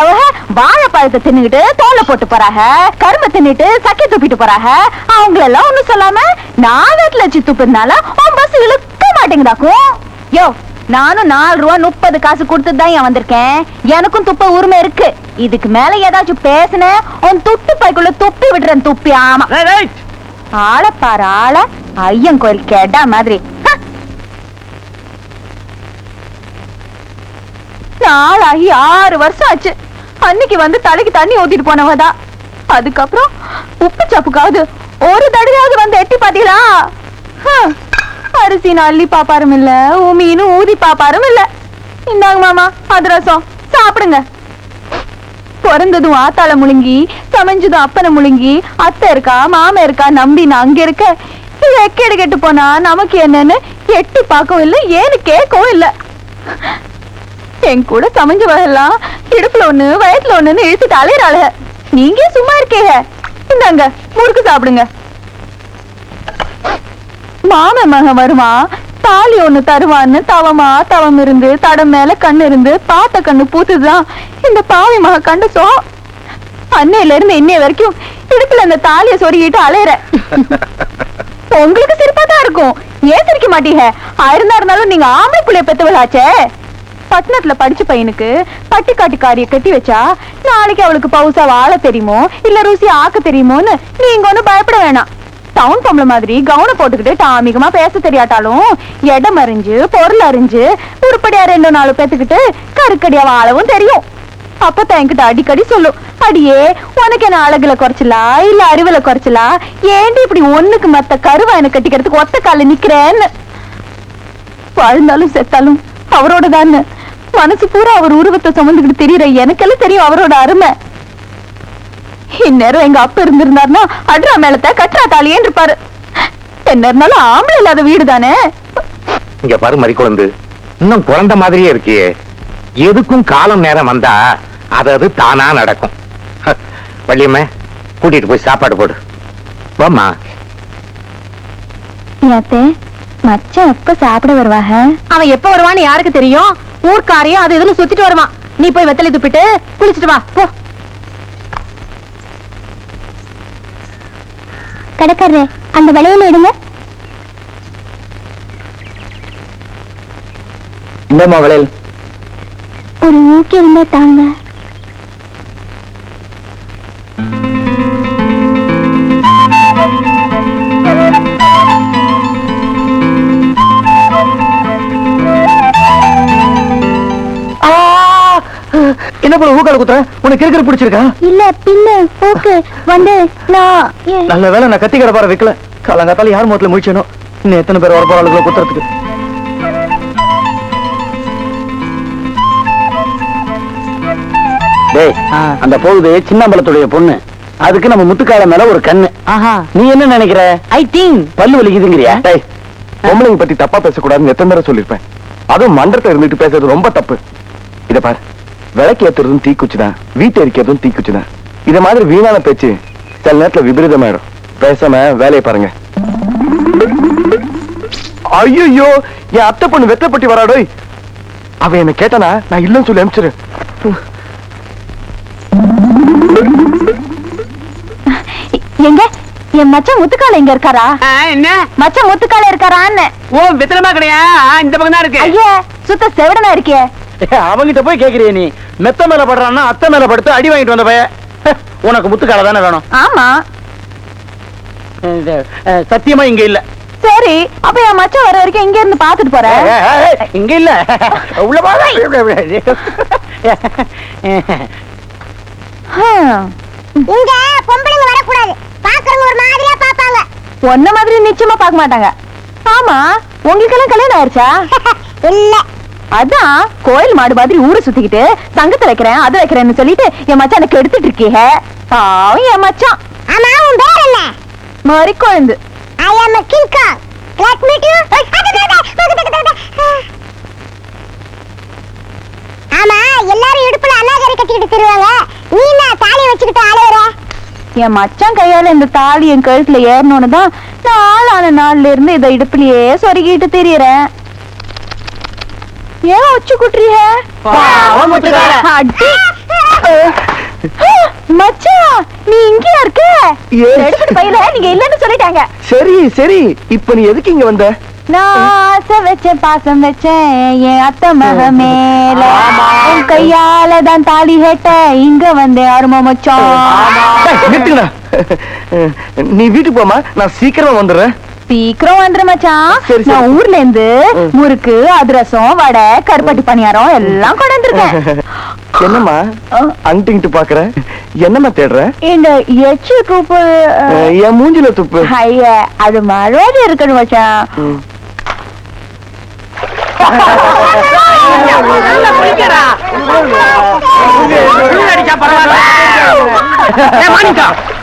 S2: வாழைப்பழத்தை தின்னுகிட்டு தோலை போட்டு போறாங்க, கரும்பை தின்னுட்டு சக்கை துப்பிட்டு போறாங்க. அவங்களெல்லாம் ஒண்ணும் சொல்லாம நான் வெத்தலை வச்சு துப்புனால உன் பஸ் இழுக்க மாட்டேங்குதாக்கும். யோ, நானும் 4 ரூபா 30 காசு கொடுத்து தான் வந்திருக்கேன். எனக்கும் துப்ப உரிமை இருக்கு. இதுக்கு மேல ஏதாச்சும் பேசுன உன் துட்டு பைக்குள்ள துப்பி விடுறேன். துப்பி. ஆமா, ஆள பாரு ஆள, ஐயன் கோயில் கேட்டா மாதிரி. நாளாகி 6 வருஷம் ஆச்சு. அன்னைக்கு வந்து தலைக்கு தண்ணி ஊத்திட்டு போனவதான்.
S3: அதுக்கப்புறம் உப்பு சப்புக்காவது ஒரு தடவையாவது வந்து எட்டி பாத்தீங்களா? அரிசி அள்ளி பாப்பாரும் இல்ல, மீன் ஊதி பாப்பாரும் இல்ல. இந்தாங்க மாமா அதிரசம் சாப்பிடுங்க. பிறந்ததும் ஆத்தாள முழுங்கி, சமைஞ்சதும் அப்பனை முழுங்கி, அத்தை இருக்கா மாமா இருக்கா நம்பி நான் அங்க இருக்க. இது எக்கேடு கெட்டு போனா நமக்கு என்னன்னு எட்டி பார்க்கவும் இல்ல, ஏன்னு கேட்கவும் இல்ல. என் கூட சமைஞ்சவெல்லாம் இடுப்புல ஒண்ணு வயசுல ஒண்ணுன்னு இழுத்துட்டு அலையிறாள. நீங்க சும்மா இருக்கீங்க. இந்தாங்க முறுக்கு சாப்பிடுங்க. மாம மகன் வருவான், தாலி ஒண்ணு தருவான்னு தவம் இருந்து தடம் மேல கண்ணு இருந்து பார்த்த கண்ணு பூத்துதான் இந்த பாவி மக கண்டு அன்னையில இருந்து இன்னைய வரைக்கும் இடுப்புல அந்த தாலிய சொருகிட்டு அலையிற. உங்களுக்கு சிரிப்பா தான் இருக்கும், ஏன் சிரிக்க மாட்டீங்க? இருந்தாலும் நீங்க ஆம்பளை புள்ளைய பெத்தவளாச்சே. பட்டணத்துல படிச்ச பையனுக்கு பட்டிக்காட்டுக்காரிய கட்டி வச்சா நாளைக்கு அவளுக்கு பவுசா வாழ தெரியுமோ இல்ல ருசி ஆக்க தெரியுமோன்னு நீங்க ஒண்ணு பயப்பட வேணாம். டவுன் பொம்பளை மாதிரி கவுன போட்டுக்கிட்டு டாமிகமா பேச தெரியாட்டாலும் இடம் அறிஞ்சு பொருள் அறிஞ்சு உருப்படியா 2-4 பேத்துக்கிட்டு கருக்கடியா வாழவும் தெரியும். அப்பதான் என்கிட்ட அடிக்கடி சொல்லும், அடியே உனக்கு என்ன அழகுல குறைச்சலா இல்ல அறிவுல குறைச்சலா, ஏண்டி இப்படி ஒண்ணுக்கு மத்த கருவா எனக்கு கட்டிக்கிறதுக்கு ஒத்த கால நிக்கிறேன்னு. வாழ்ந்தாலும் செத்தாலும் அவரோட தான் மனசு பூரா அவர் உருவத்தை சுமந்துக்கிட்டு தெரியற எனக்கெல்லாம் தெரியும் அவரோட அருமை. இந்நேரம் எங்க அப்பா இருந்திருந்தாருன்னா அட்ரா மேலத்தை கற்றா தாலியேன்னு இருப்பாரு. என்ன இருந்தாலும் ஆம்பளை இல்லாத வீடு தானே.
S1: இங்க பாரு மறி குழந்து, இன்னும் குழந்தை மாதிரியே இருக்கியே. எதுக்கும் காலம் நேரம் வந்தா அது தானா நடக்கும். வள்ளியம்மே கூட்டிட்டு போய் சாப்பாடு போடு. வாம்மா.
S2: மச்சான் எப்ப சாப்பிட வருவாங்க?
S3: அவன் எப்ப வருவான்னு யாருக்கு தெரியும்? ஊர்க்காரையும் அது இதுன்னு சுத்திட்டு வருவான். நீ போய் வெத்தலை துப்பிட்டு குளிச்சுட்டு வா போ.
S2: கடைக்காரரே, அந்த வளையல எடுங்க.
S1: இந்தம்மா வளையல்.
S2: ஒரு ஊக்கி இருந்தா தாங்க.
S1: என்ன போல ஊக்கால குத்துற? உனக்கு இருக்கிற பிடிச்சிருக்கா?
S2: இல்ல பின்ன ஊக்கு வந்து நான்
S1: நல்ல வேலை நான் கத்தி கடை பாரு வைக்கல. காலங்காத்தால யார் முகத்துல முடிச்சனோ. இன்னும் எத்தனை பேர் வர போறாளுகளை குத்துறதுக்கு.
S5: டேய், அந்த போகுது சின்னம்பலத்துடைய பொண்ணு. அதுக்கு நம்ம முத்துக்கால மேல ஒரு கண்ணு. நீ என்ன நினைக்கிற?
S3: ஐ திங்க்
S5: பல்லு வலிக்குதுங்கிறியா?
S1: டேய், பொம்பளைங்க பத்தி தப்பா பேசக்கூடாதுன்னு எத்தனை தடவை சொல்லிருப்பேன். அதுவும் மண்டலத்துல இருந்துட்டு பேசுறது ரொம்ப தப்பு. இத பாரு, விளக்கு ஏத்துறதும் தீக்குச்சிதான், வீட்டு எரிக்கிறதும் தீக்குச்சிதான். இத மாதிரி வீணான பேச்சு சில நேரத்துல விபரீதமாயிடும். பேசாம வேலையை பாருங்க. ஐயோ, என் அத்தை பொண்ணு வெத்தப்பட்டி வராடோ. அவ என்ன கேட்டானா நான் இல்லன்னு சொல்லி அனுப்பிச்சிரு.
S3: எங்க என் மச்சான் முத்துக்கால எங்க இருக்காரா?
S4: என்ன
S3: மச்சான் முத்துக்கால இருக்காரான்னு.
S4: ஓ வெத்தலமா கிடையா? இந்த பக்கம் தான் இருக்கு.
S3: ஐயா சுத்த செவடனா இருக்கே.
S5: அவங்கிட்ட போய் கேக்குறிய நீ? மெத்த மேல படுறான்னா அத்தை மேல படுத்து அடி வாங்கிட்டு வந்த பைய. உனக்கு முத்துக்கால தானே வேணும்?
S3: ஆமா.
S5: சத்தியமா இங்க இல்ல.
S3: சரி, அப்ப என் மச்சான் வர வரைக்கும் இங்க இருந்து பாத்துட்டு போறேன்.
S5: இங்க இல்ல, உள்ள போங்க.
S2: இங்க பொம்பளைங்க வரக்கூடாது, பாக்குறவங்க ஒரு மாதிரியா பாப்பாங்க.
S3: ஒன்ன மாதிரி நிச்சயமா பாக்க மாட்டாங்க. ஆமா, உங்களுக்கு எல்லாம் கல்யாணம் ஆயிடுச்சா?
S2: இல்ல.
S3: அதான் கோயில் மாடு மாதிரி ஊரை சுத்திக்கிட்டு சங்கத்தை வைக்கிறேன் அது வைக்கிறேன்னு சொல்லிட்டு என் மச்சான் எனக்கு எடுத்துட்டு இருக்கீங்க. பாவம் என் மச்சான்.
S2: ஆமா, உன் பேர் என்ன?
S3: மாறி குழந்து.
S2: I am a king kong. Let me do. ஆமா, எல்லாரும் இடுப்புல அநாகரி கட்டிக்கிட்டு திருவாங்க. நீ என்ன தாலி வச்சுக்கிட்டு ஆளுற?
S3: என் மச்சான் கையால இந்த தாலி என் கழுத்துல ஏறணும்னு தான் நாளான நாள்ல இருந்து இதை இடுப்புலயே சொருகிட்டு திரியறேன். ஏன் வச்சு குட்டுறீங்க? மச்சான், நீ இங்கயா இருக்க? எடுத்துட்டு பையில நீங்க இல்லன்னு சொல்லிட்டாங்க.
S1: சரி சரி, இப்ப நீ எதுக்கு இங்க வந்த?
S3: நான் ஆசை வச்சேன் பாசம் வச்சேன் என் அத்தை மக மேல, உன் கையால தான் தாலி கேட்ட இங்க வந்தேன் அருமை மச்சான்.
S1: நிறுத்துங்கடா. நீ வீட்டுக்கு போமா, நான் சீக்கிரமா வந்துடுறேன்.
S3: சீக்கிரம் வந்துரு மச்சான்.
S1: சரி, சரி.
S3: நான் ஊர்ல இருந்து முறுக்கு அதிரசம் வடை கருப்பட்டி பணியாரம் எல்லாம் கொண்டு வந்திருக்கேன்.
S1: என்னம்மா அங்கிட்டு பாக்குற? என்னம்மா தேடுற?
S2: இந்த எச்சு துப்பு
S1: என் மூஞ்சில துப்பு.
S2: ஐய அது மரோடு இருக்கணும் மச்சான்.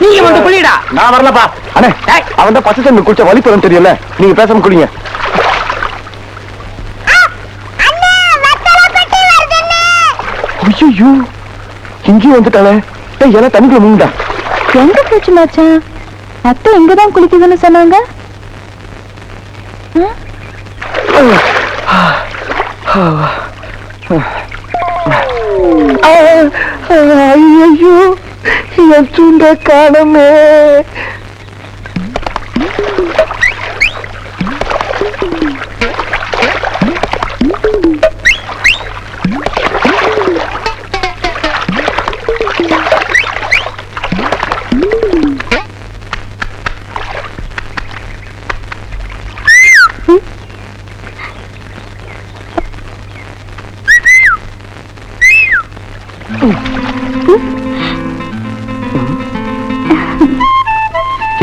S7: நீங்க வந்து குளிடா.
S1: நான் வரலப்பா. அண்ணே அவன் தான் பச்சை தண்ணி குடிச்ச வலி தரும் தெரியல. நீங்க பேசாம குடிங்க. ஐயோ இங்கேயும் வந்துட்டாளே. எல்லாம் தண்ணிக்குள்ள முங்கடா.
S2: எங்க போச்சு மச்சான்? அத்தை எங்கதான் குளிக்குதுன்னு சொன்னாங்க.
S1: ஐயோ என் சுண்ட காணமே.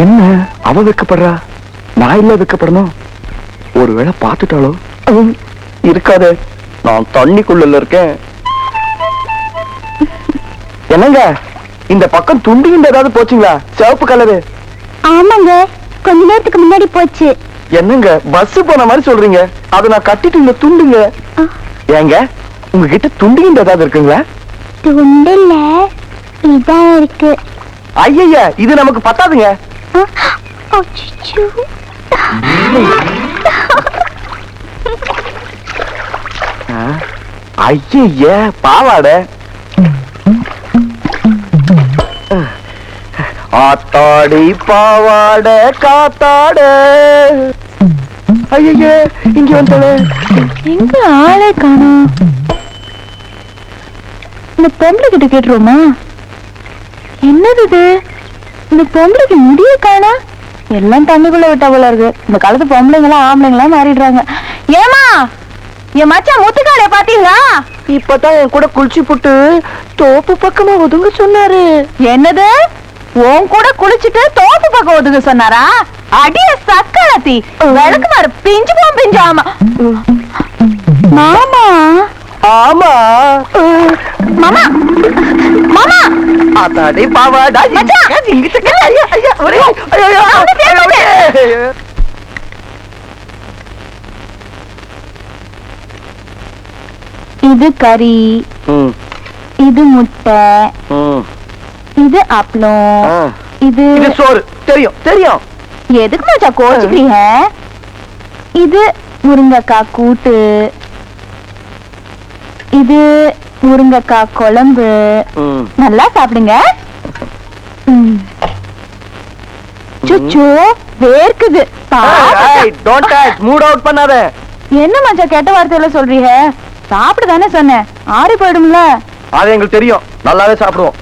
S1: என்ன அவ வெக்கப்படுறா? நான் இல்ல வெக்கப்படணும். ஒருவேளை பார்த்துட்டாலோ? இருக்காது, நான் தண்ணிக்குள்ள இருக்கேன். என்னங்க இந்த பக்கம் துண்டிகின்ற ஏதாவது போச்சுங்களா? சிவப்பு கலரு.
S2: ஆமாங்க, கொஞ்ச நேரத்துக்கு முன்னாடி போச்சு.
S1: என்னங்க பஸ் போன மாதிரி சொல்றீங்க? அதை நான் கட்டிட்டு இந்த துண்டுங்க. ஏங்க உங்ககிட்ட துண்டிகின்ற ஏதாவது இருக்குங்களா?
S2: துண்டில்ல, இதான் இருக்கு.
S1: ஐயா இது நமக்கு பத்தாதுங்க. ஐய பாவாட. ஆத்தாடி பாவாட காத்தாட. ஐய இங்க வந்தாளே.
S2: எங்க ஆளே காணோம். இந்த பொம்பளை கிட்ட கேட்டுருவோமா? என்னது இது? இந்த பொம்பளைக்கு முடிய காணா? எல்லாம் தண்ணிக்குள்ள விட்டா போல இருக்கு. இந்த காலத்து பொம்பளைங்களா ஆம்பளைங்களா மாறிடுறாங்க. ஏமா என் மச்சான் முத்துக்காலைய பாத்தீங்களா?
S7: இப்பதான் என் கூட குளிச்சு புட்டு தோப்பு பக்கமா ஒதுங்க சொன்னாரு.
S2: என்னது? உன் கூட குளிச்சுட்டு தோப்பு பக்கம் ஒதுங்க சொன்னாரா? அடிய சக்கலத்தி விளக்கு மாறு பிஞ்சு போம் பிஞ்சு. ஆமா மாமா.
S1: ஆமா
S2: மாமா மாமா.
S1: ஆத்தாடி பாவாடா.
S2: இது கறி, இது முட்டை, இது அப்பளம், இது
S1: சோறு. தெரியும் தெரியும்.
S2: எதுக்கு மச்சா கோச்சுக்கிறீங்க? இது முருங்கக்காய் கூட்டு, இது முருங்கக்காய் குழம்பு. நல்லா சாப்பிடுங்க. சுச்சு வேர்க்குது.
S1: மூட் அவுட் பண்ணாத.
S2: என்ன மச்சா கெட்ட வார்த்தையில சொல்றீங்க? சாப்பிடு தானே சொன்னேன், ஆறி போயிடும்ல.
S1: அது எங்களுக்கு தெரியும், நல்லாவே சாப்பிடுவோம்.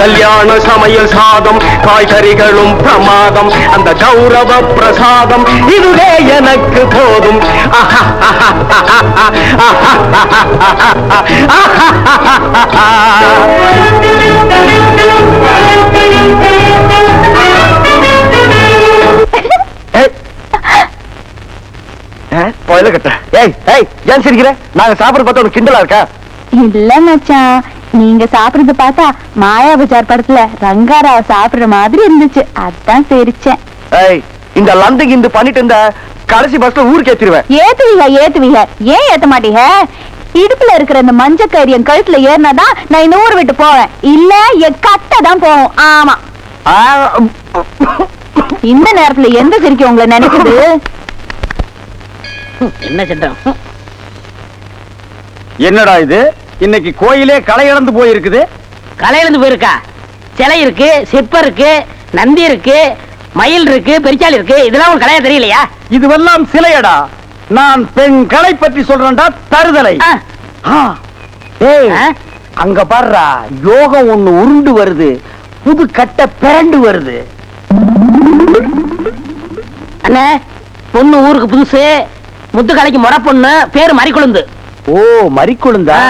S5: கல்யாண சமையல் சாதம், காய்கறிகளும் பிரமாதம், அந்த கௌரவ பிரசாதம் இதுவே எனக்கு போதும்.
S1: ஏன் சிரிக்கிற? நாங்க சாப்பிட பார்த்தா ஒரு கிண்டலா இருக்கா?
S2: இல்ல மச்சான், நீங்க சாப்பிடுறது பார்த்தா மாயா பஜார் படத்துல ரங்காராவ சாப்பிடுற மாதிரி இருந்துச்சு, அதான் சிரிச்சேன்.
S1: இந்த லந்துக்கு இந்த பண்ணிட்டு இருந்த கடைசி பஸ்ல ஊருக்கு ஏத்திடுவேன்.
S2: ஏத்துவீங்க ஏத்துவீங்க, ஏன் ஏத்த மாட்டீங்க? இடுப்புல இருக்கிற இந்த மஞ்ச கயிறு என் கழுத்துல ஏறினாதான் நான் இந்த ஊர் விட்டு போவேன், இல்ல என் கட்டை தான் போவோம். ஆமா, இந்த நேரத்துல எந்த சிரிக்க உங்களை நினைக்குது?
S7: என்ன சட்டம்?
S5: என்னடா இது, இன்னைக்கு கோயிலே களை இழந்து போயிருக்குது.
S7: களை இழந்து போயிருக்கா? சிலை இருக்கு, சிற்பம் இருக்கு, நந்தி இருக்கு, மயில் இருக்கு, பெரிச்சாலி இருக்கு. இதெல்லாம் உன் கலையா தெரியலையா?
S5: இதுவெல்லாம் சிலையடா. நான் பெண் கலை பற்றி சொல்றேன்டா, தருதலை. அங்க பாருடா, யோகம் ஒண்ணு உருண்டு வருது, புது கட்ட பிறண்டு வருது.
S7: அண்ணே, பொண்ணு ஊருக்கு புதுசு, முத்துக்காலைக்கு முறை பொண்ணு, பேரு மறிக்குழுந்து.
S5: ஓ, மறிக்குழுந்தா?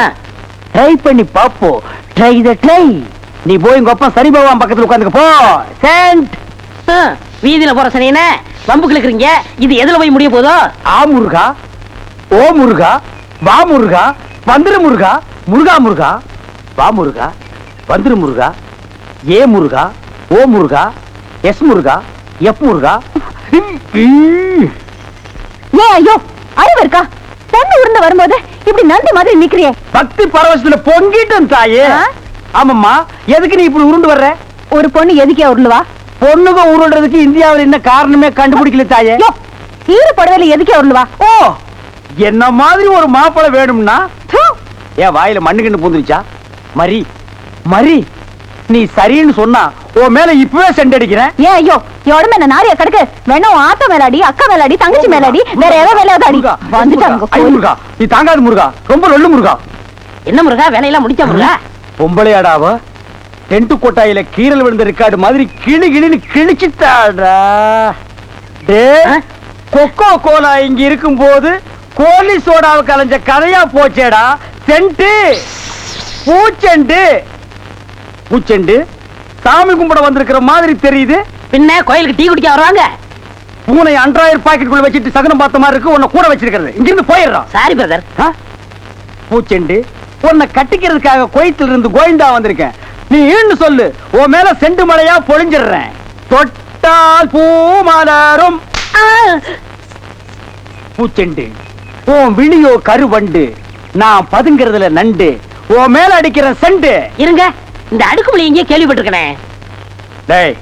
S5: ட்ரை பண்ணி பாப்போ. ட்ரை த ட்ரை. நீ போய் உங்க அப்பா சரி பகவான் பக்கத்துல உட்காந்துக்க போ. சென்ட்.
S7: வீதியில போற சனியனே வம்புக்கு இருக்கிறீங்க. இது எதுல போய் முடிய போதோ?
S5: ஆ முருகா, ஓ முருகா, வா முருகா, வந்துரு முருகா, முருகா முருகா, வா முருகா, வந்துரு முருகா, ஏ முருகா, ஓ முருகா, எஸ் முருகா, எப் முருகா.
S2: ஏன் ஐயோ, அறிவு இருக்கா? பொண்ணு உருண்ட வரும்போது இப்படி நந்தி மாதிரி நிக்கிறியே.
S5: பக்தி பரவசத்துல பொங்கிட்டும் தாயே. ஆமாம்மா, எதுக்கு நீ இப்படி உருண்டு வர்ற?
S2: ஒரு பொண்ணு எதுக்கே உருளுவா?
S5: பொண்ணுங்க உருள்றதுக்கு இந்தியாவில் என்ன காரணமே கண்டுபிடிக்கல தாயே.
S2: ஈர புடவையில எதுக்கே உருளுவா?
S5: ஓ, என்ன மாதிரி ஒரு மாப்பிளை வேணும்னா ஏன் வாயில மண்ணுகிண்டு பூந்துருச்சா? மரி மரி, நீ சரின்னு சொன்னா உன் மேல இப்பவே செண்டடிக்கிறேன்.
S2: ஏன் ஐயோ, உடம்பு என்ன நாரியா கிடக்கு? வேணும் ஆத்த மேலாடி, அக்கா மேலாடி, தங்கச்சி மேலாடி, வேற ஏதோ வேலையாதாடி வந்துட்டாங்க.
S5: முருகா, நீ தாங்காது முருகா, ரொம்ப நொல்லு முருகா.
S7: என்ன முருகா, வேலையெல்லாம் முடிச்சா முருகா?
S5: பொம்பளையாடாவ டென்ட் கொட்டாயில கீரல் விழுந்த ரெக்கார்டு மாதிரி கிளி கிளின்னு கிழிச்சிட்டாடா. கொக்கோ கோலா இங்க இருக்கும் போது கோலி சோடாவை கலைஞ்ச கதையா போச்சேடா. சென்ட்டு பூச்செண்டு பூச்செண்டு சாமி கும்பிட வந்திருக்கிற மாதிரி தெரியுது.
S7: பின்ன கோயிலுக்கு டீ குடிக்க வருவாங்க.
S5: பூனை அன்றாயிரம் பாக்கெட்டுக்குள்ள வச்சுட்டு சகனம் பார்த்த மாதிரி இருக்கு. உன்னை கூட வச்சிருக்கிறது, இங்கிருந்து போயிடுறான்.
S7: Sorry brother.
S5: பூச்செண்டு, உன்னை கட்டிக்கிறதுக்காக கோயத்தில் இருந்து கோயந்தா வந்திருக்கேன். நீ ஈன்னு சொல்லு, உன் மேல செண்டு மலையா பொழிஞ்சிடுறேன். தொட்டால் பூ மலரும். பூச்செண்டு, உன் விழியோ கருவண்டு, நான் பதுங்கிறதுல நண்டு, உன் மேல அடிக்கிற செண்டு.
S7: இருங்க, இந்த அடுக்குமொழி எங்கே கேள்விப்பட்டிருக்கேன்.
S5: டேய்,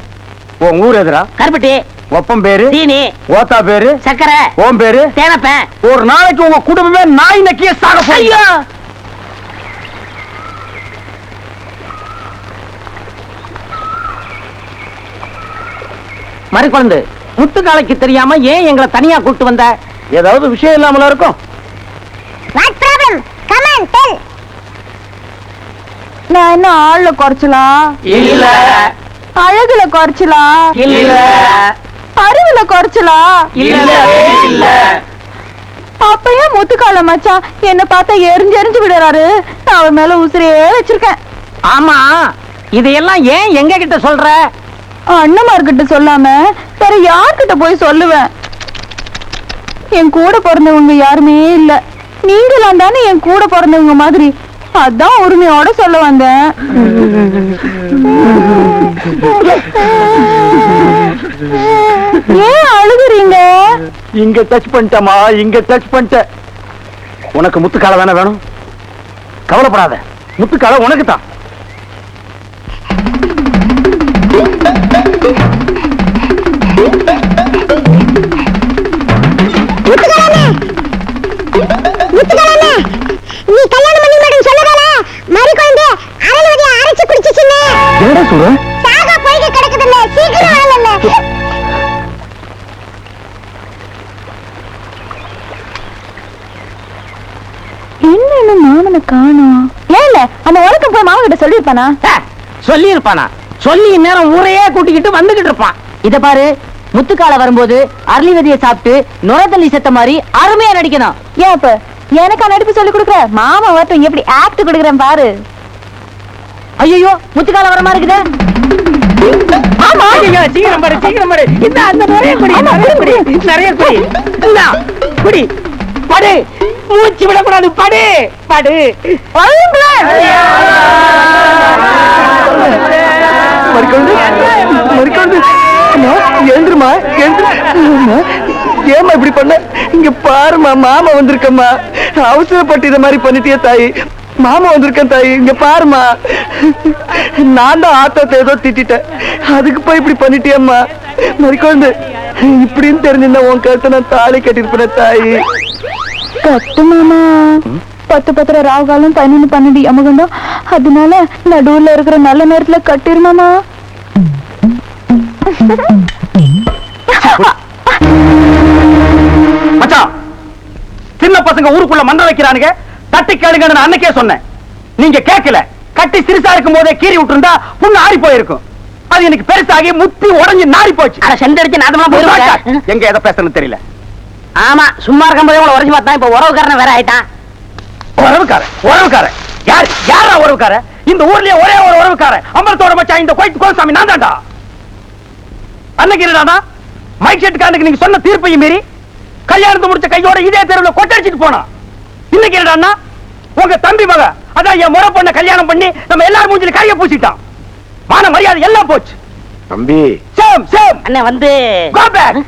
S5: உன் ஊர் எதுரா?
S7: கருப்பட்டி.
S5: ஒப்பம் பேரு
S7: சீனி.
S5: ஓத்தா பேரு
S7: சக்கரை.
S5: ஓம் பேரு
S7: தேனப்பேன்.
S5: ஒரு நாளைக்கு உங்க குடும்பமே நாய் நக்கிய சாக போறீங்க.
S7: மறுக்குழந்து, முத்துக்காலைக்கு தெரியாம ஏன் எங்களை தனியா கூட்டு வந்த?
S5: ஏதாவது விஷயம் இல்லாமல இருக்கும்.
S2: நான் என்ன ஆள்ல குறைச்சலாம்?
S5: இல்ல.
S2: அழகுல குறைச்சலாம்?
S5: இல்ல.
S2: அறிவுல குறைச்சலாம்?
S5: இல்ல.
S2: அப்பயே முத்துக்கால மச்சான் என்ன பார்த்தா எரிஞ்சு விடுறாரு. நான் அவர் மேல உசிரியே வச்சிருக்கேன்.
S7: ஆமா, இதையெல்லாம் ஏன் எங்க கிட்ட சொல்ற?
S2: அண்ணமார்கிட்ட சொல்லாம வேற யார்கிட்ட போய் சொல்லுவேன்? என் கூட பிறந்தவங்க யாருமே இல்ல. நீங்களாம் தானே என் கூட பிறந்தவங்க மாதிரி. அதான் உரிமையோட சொல்ல வந்தேன். ஏன் அழுகுறீங்க?
S5: இங்க டச் பண்ணிட்டமா, இங்க டச் பண்ணிட்ட. உனக்கு முத்துக்கால தானே வேணும்? கவலைப்படாத, முத்துக்கால உனக்கு தான்.
S2: நீ கல்யாணம் பண்ணி மேடம் சொல்லதால மரி குழந்தை அரளவதிய அரைச்சு குடிச்சிச்சுன்னு.
S5: என்னடா சொல்ற?
S2: சாகா போய்க்கு கிடக்குதுல்ல, சீக்கிரம் வரலல்ல. என்ன மாமனை காணோம்? ஏல அந்த உலகம் போய் மாமன் கிட்ட சொல்லிருப்பானா?
S7: சொல்லி இருப்பானா? சொல்லி நேரம் ஊரையே கூட்டிக்கிட்டு வந்துகிட்டு இருப்பான். இத பாரு, முத்துக்கால வரும்போது அரளிவதியை சாப்பிட்டு நுரத்தள்ளி செத்த மாதிரி அருமையா நடிக்கணும்.
S2: ஏன் அப்ப எனக்கா நடிப்பு சொல்லி கொடுக்குற? மாமா வரட்டும், எப்படி ஆக்ட் கொடுக்குறேன் பாரு.
S7: ஐயோ, முத்துக்கால வர மாதிரி இருக்குதே.
S2: ஆமா,
S7: ஐயோ, சீக்கிரம் பாரு, சீக்கிரம் பாரு. இந்த அந்த நிறைய குடி, நிறைய குடி, நிறைய குடி. இந்தா குடி, படு. மூச்சு விடக்கூடாது, படு படு.
S1: எழுந்துருமா, ஏமா இப்படி பண்ண? இங்க பாருமா, மாமா வந்திருக்கம்மா. அவசரப்பட்டு இத மாதிரி பண்ணிட்டிய தாயி. மாமா வந்திருக்கேன் தாயி, இங்க பாருமா. நான் தான் ஆத்தத்தை ஏதோ திட்டேன், அதுக்கு போய் இப்படி பண்ணிட்டியம்மா. மறிக்கொண்டு இப்படின்னு தெரிஞ்சிருந்தா உன் கருத்தை நான் தாலி கட்டிருப்பேன் தாயி.
S2: கட்டு மாமா. 10 ராகுகாலம் 11 12 யமகண்டம். அதனால நடுவுல இருக்கிற நல்ல நேரத்துல கட்டிருமாமா.
S5: மச்சான், சின்ன பசங்க ஊருக்குள்ள மண்ட வைக்கிறானுங்க. தட்டி கேளுங்க, அன்னைக்கே சொன்னேன். நீங்க கேட்கல. கட்டி சிறுசா இருக்கும் போதே கீறி விட்டுருந்தா புண்ணு ஆறி போயிருக்கும். அது எனக்கு பெருசாகி முத்தி உடஞ்சு நாரி போச்சு.
S7: அட செண்டடிச்சு நாதமா போயிருவாங்க.
S5: எங்க எதை பேசணும்னு தெரியல.
S7: ஆமா, சும்மா இருக்கும் போதே உங்களை உரைச்சு பார்த்தா இப்ப உறவுக்காரன் வேற ஆயிட்டான்.
S5: உறவுக்காரன் யாரா உறவுக்காரன்? இந்த ஊர்லயே ஒரே ஒரு உறவுக்காரன் அமரத்தோட மச்சான் இந்த கோயில் கோசாமி நான் தான்டா. அன்னைக்கு என்னடா மைக் செட்டுக்காரனுக்கு நீங்க சொன்ன தீர்ப்பையும் மீறி கல்யாணத்தை முடிச்ச கையோட இதே தெருவில் கொட்டடிச்சிட்டு போனா. இன்னைக்கு என்னடா உங்க தம்பி மக அதான் என் முறை பொண்ண கல்யாணம் பண்ணி நம்ம எல்லாரும் மூஞ்சில கைய பூசிட்டான். மான மரியாதை எல்லாம் போச்சு.
S1: தம்பி
S5: சேம்
S7: அண்ணே வந்து
S5: கோ பேக்.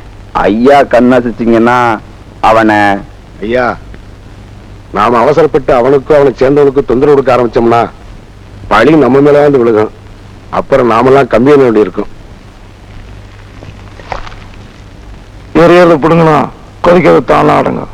S1: ஐயா கண்ணாசிச்சிங்கன்னா அவனை
S8: ஐயா, நாம அவசரப்பட்டு அவனுக்கும் அவனை சேர்ந்தவனுக்கும் தொந்தரவு கொடுக்க ஆரம்பிச்சோம்னா பழி நம்ம மேல வந்து விழுகும். அப்புறம் நாமெல்லாம் கம்பி பண்ண வேண்டி இருக்கும்.
S1: எரியறது பிடுங்கணும், கொதிக்கிறது தானா அடங்க.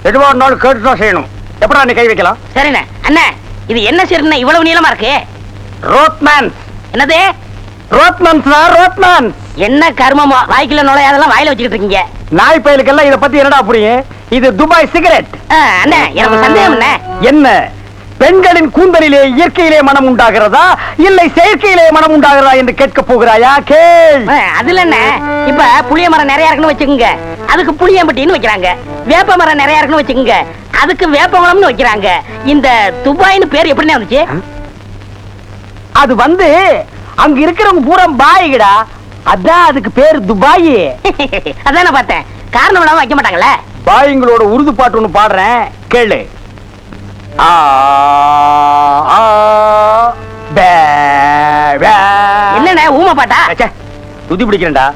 S5: எதுவா இருந்தாலும் கேட்டுதான் செய்யணும். எப்படா நீ கை வைக்கலாம்?
S7: சரிண்ணே. அண்ணே, இது என்ன சீர்னா இவ்வளவு நீளமா இருக்கு?
S5: ரோட்மேன்.
S7: என்னது?
S5: ரோட்மேன்.
S7: என்ன கர்மமோ, வாய்க்குள்ள நுழையாதெல்லாம் வாயில வச்சுக்கிட்டு இருக்கீங்க.
S5: நாய் பயலுக்கெல்லாம் இத பத்தி என்னடா புரியும்? இது துபாய் சிகரெட்.
S7: அண்ணே, எனக்கு சந்தேகம்
S5: என்ன? பெண்களின் கூந்தலிலே இயற்கையிலே மனம் உண்டாகிறதா இல்லை செயற்கையிலே மனம் உண்டாகிறதா என்று கேட்க போகிறாயா? கேள்.
S7: அதுல என்ன, இப்ப புளிய மரம் நிறைய இருக்குன்னு வச்சுக்கோங்க, அதுக்கு புளியம்பட்டின்னு வைக்கிறாங்க. வேப்ப மரம் நிறைய இருக்குன்னு வச்சுக்கோங்க, அதுக்கு வேப்பமரம்னு வைக்கிறாங்க. இந்த துபாய்னு பேர் எப்படின்னு வந்துச்சு?
S5: அது வந்து அங்க இருக்கிறவங்க பூரா பாய்கடா, அதான் அதுக்கு பேர் துபாய்.
S7: அதான் நான் பார்த்தேன். காரணம் இல்லாம வைக்க மாட்டாங்களே.
S5: பாய்ங்களோட உருது பாட்டு ஒண்ணு பாடுறேன், கேளு.
S7: என்னண்ணே ஊமை பாட்டா?
S5: துதி பிடிக்கிறேன்டா.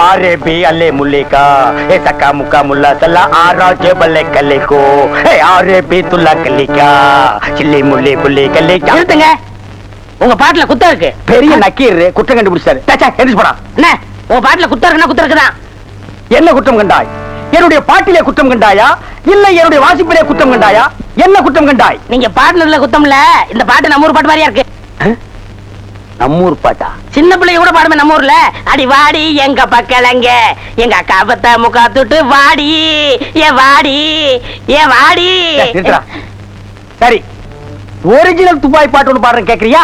S5: ஆரே பி அல்லே முல்லேக்கா ஏ சக்கா முக்கா முல்லா சல்லா ஆராஜே பல்லே கல்லேக்கோ ஏ ஆரே பி துல்லா கல்லிக்கா சில்லி முல்லே புல்லே கல்லேக்கா.
S7: நிறுத்துங்க, உங்க பாட்டுல குத்தம் இருக்கு.
S5: பெரிய நக்கீர் குற்றம் கண்டுபிடிச்சாரு. எந்திரிச்சு போடா.
S7: என்ன உங்க பாட்டுல குத்தம் இருக்குன்னா குத்தம் இருக்குதான்.
S5: என்ன குற்றம் கண்டாய்? என்னுடைய பாட்டிலே குற்றம் கண்டாயா இல்லை என்னுடைய வாசிப்பிலே குற்றம் கண்டாயா? என்ன குற்றம் கண்டாய்?
S7: நீங்க பாட்டுல குத்தம் இல்ல. இந்த பாட்டு நம்ம ஊர் பாட்டு மாதிரியா இருக்கு.
S5: நம்மூர் பாட்டா?
S7: சின்ன பிள்ளைங்க கூட பாடுமே நம்ம ஊர்ல. அடி வாடி எங்க பக்கலங்க எங்க அக்கா பத்த முக்கா துட்டு வாடி ஏ வாடி ஏ வாடி.
S5: சரி, ஒரிஜினல் துபாய் பாட்டு ஒன்று பாடுறேன், கேக்குறியா?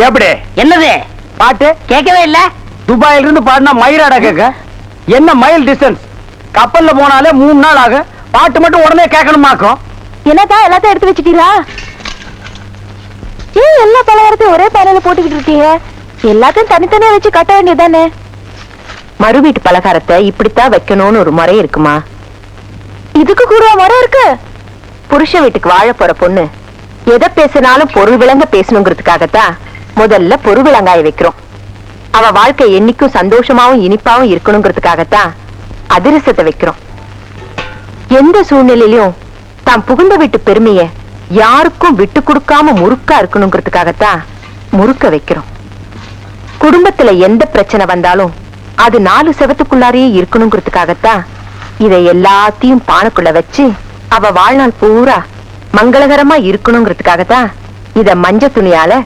S5: எப்படி?
S7: என்னது
S5: பாட்டு
S7: கேட்கவே இல்ல.
S5: துபாயில இருந்து பாடினா மயிராடா கேட்க. என்ன மைல் டிஸ்டன்ஸ்? கப்பல்ல போனாலே 3 நாள் ஆகும். பாட்டு மட்டும் உடனே கேட்கணுமாக்கும்.
S2: என்னக்கா எல்லாத்தையும் எடுத்து வச்சுட்டீங்களா? ஏன் எல்லா பலகாரத்தையும் ஒரே பானையில போட்டுக்கிட்டு இருக்கீங்க? எல்லாத்தையும் தனித்தனியா வச்சு கட்ட வேண்டியதானே?
S3: மறு வீட்டு பலகாரத்தை இப்படித்தான் வைக்கணும்னு ஒரு முறை இருக்குமா?
S2: இதுக்கு கூட முறை இருக்கு.
S3: புருஷ வீட்டுக்கு வாழ போற பொண்ணு எதை பேசினாலும் பொருள் விளங்க பேசணுங்கிறதுக்காகத்தான் முதல்ல பொருள் விளங்காய வைக்கிறோம். அவ வாழ்க்கை என்னைக்கும் சந்தோஷமாவும் இனிப்பாவும் இருக்கணுங்கிறதுக்காகத்தான் அதிரசத்தை வைக்கிறோம். எந்த சூழ்நிலையிலும் தான் புகுந்த வீட்டு பெருமைய யாருக்கும் விட்டு கொடுக்காம முறுக்கா இருக்கணுங்கிறதுக்காகத்தான் முறுக்க வைக்கிறோம். குடும்பத்துல எந்த பிரச்சனை வந்தாலும் அது 4 செவத்துக்குள்ளாரையே இருக்கணுங்கிறதுக்காகத்தான் இதை எல்லாத்தையும் பானைக்குள்ள வச்சு அவ வாழ்நாள் பூரா மங்களகரமா இருக்கணுங்கிறதுக்காகத்தான் இத மஞ்ச துணியால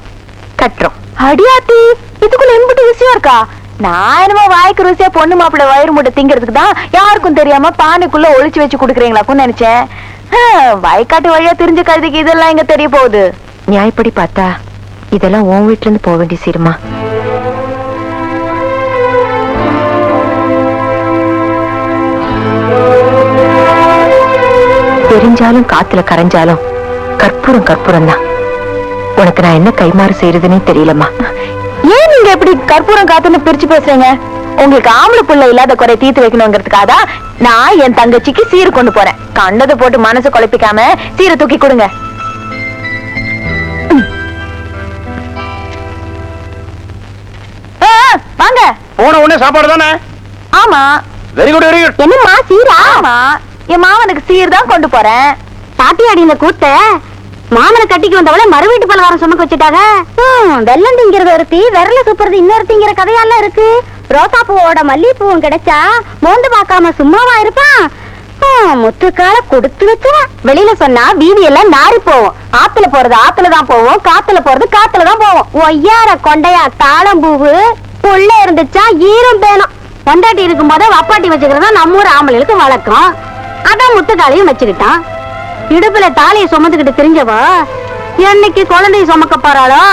S3: கட்டுறோம்.
S2: அடியாத்தி, இதுக்குள்ள எம்பிட்டு விஷயம் இருக்கா? நான் என்னமோ வாய்க்கு ருசியா பொண்ணு மாப்பிள்ள வயிறு மூட்டை திங்கிறதுக்கு தான் யாருக்கும் தெரியாம பானைக்குள்ள ஒளிச்சு வச்சு குடுக்கறீங்களாக்கும் நினைச்சேன்.
S3: வயக்காட்டு வழியா தெரிஞ்ச கழுதிக்கு இதெல்லாம் எங்க தெரிய போகுது?
S2: நியாயப்படி பார்த்தா இதெல்லாம் உன் வீட்டுல இருந்து போக வேண்டிய சீருமா. தெரிஞ்சாலும் காத்துல கரைஞ்சாலும் கற்பூரம் கற்பூரம் தான். உனக்கு நான் என்ன கைமாறு செய்யறதுன்னே தெரியலம்மா.
S3: ஏன் நீங்க எப்படி கற்பூரம் காத்துன்னு பிரிச்சு பேசுறீங்க? உங்களுக்கு ஆம்பளை புள்ள இல்லாத குறை தீர்த்து வைக்கணுங்கிறதுக்காக தான் நான் என் தங்கச்சிக்கு சீர் கொண்டு போறேன். கண்டதை போட்டு மனசு குழப்பிக்காம சீரை தூக்கி கொடுங்க. வாங்க.
S1: போன உடனே சாப்பாடு தானே?
S3: ஆமா.
S1: Very good very good.
S3: என்னம்மா சீரா? ஆமா, என் மாமனுக்கு சீர் தான் கொண்டு போறேன்.
S2: பாட்டியாடி இந்த கூட்ட மாமனை கட்டிக்கு வந்தவளை மறு வீட்டு பலகாரம் சுமக்க வச்சுட்டாங்க. வெள்ளம் திங்கிறது ஒருத்தி, விரல சுப்புறது இன்னொருத்திங்கிற கதையெல்லாம் இருக்கு. ரோசா பூவோட மல்லிகைப்பூவும் கிடைச்சா மோந்து பார்க்காம சும்மாவா இருப்பான்? முத்துக்கால கொடுத்து வச்சுவா. வெளியில சொன்னா வீதி எல்லாம் நாரி போவோம். ஆத்துல போறது ஆத்துலதான் போவோம், காத்துல போறது காத்துலதான் போவோம். ஒய்யார கொண்டையா தாளம்பூவு புள்ள இருந்துச்சா ஈரம் பேணும். பொண்டாட்டி இருக்கும் போதே வப்பாட்டி வச்சுக்கிறதா நம்ம ஊர் ஆம்பளைகளுக்கு வழக்கம். அதான் முத்துக்காலையும் வச்சுக்கிட்டான். இடுப்புல தாலியை சுமந்துக்கிட்டு தெரிஞ்சவா என்னைக்கு குழந்தைய சுமக்க போறாளோ?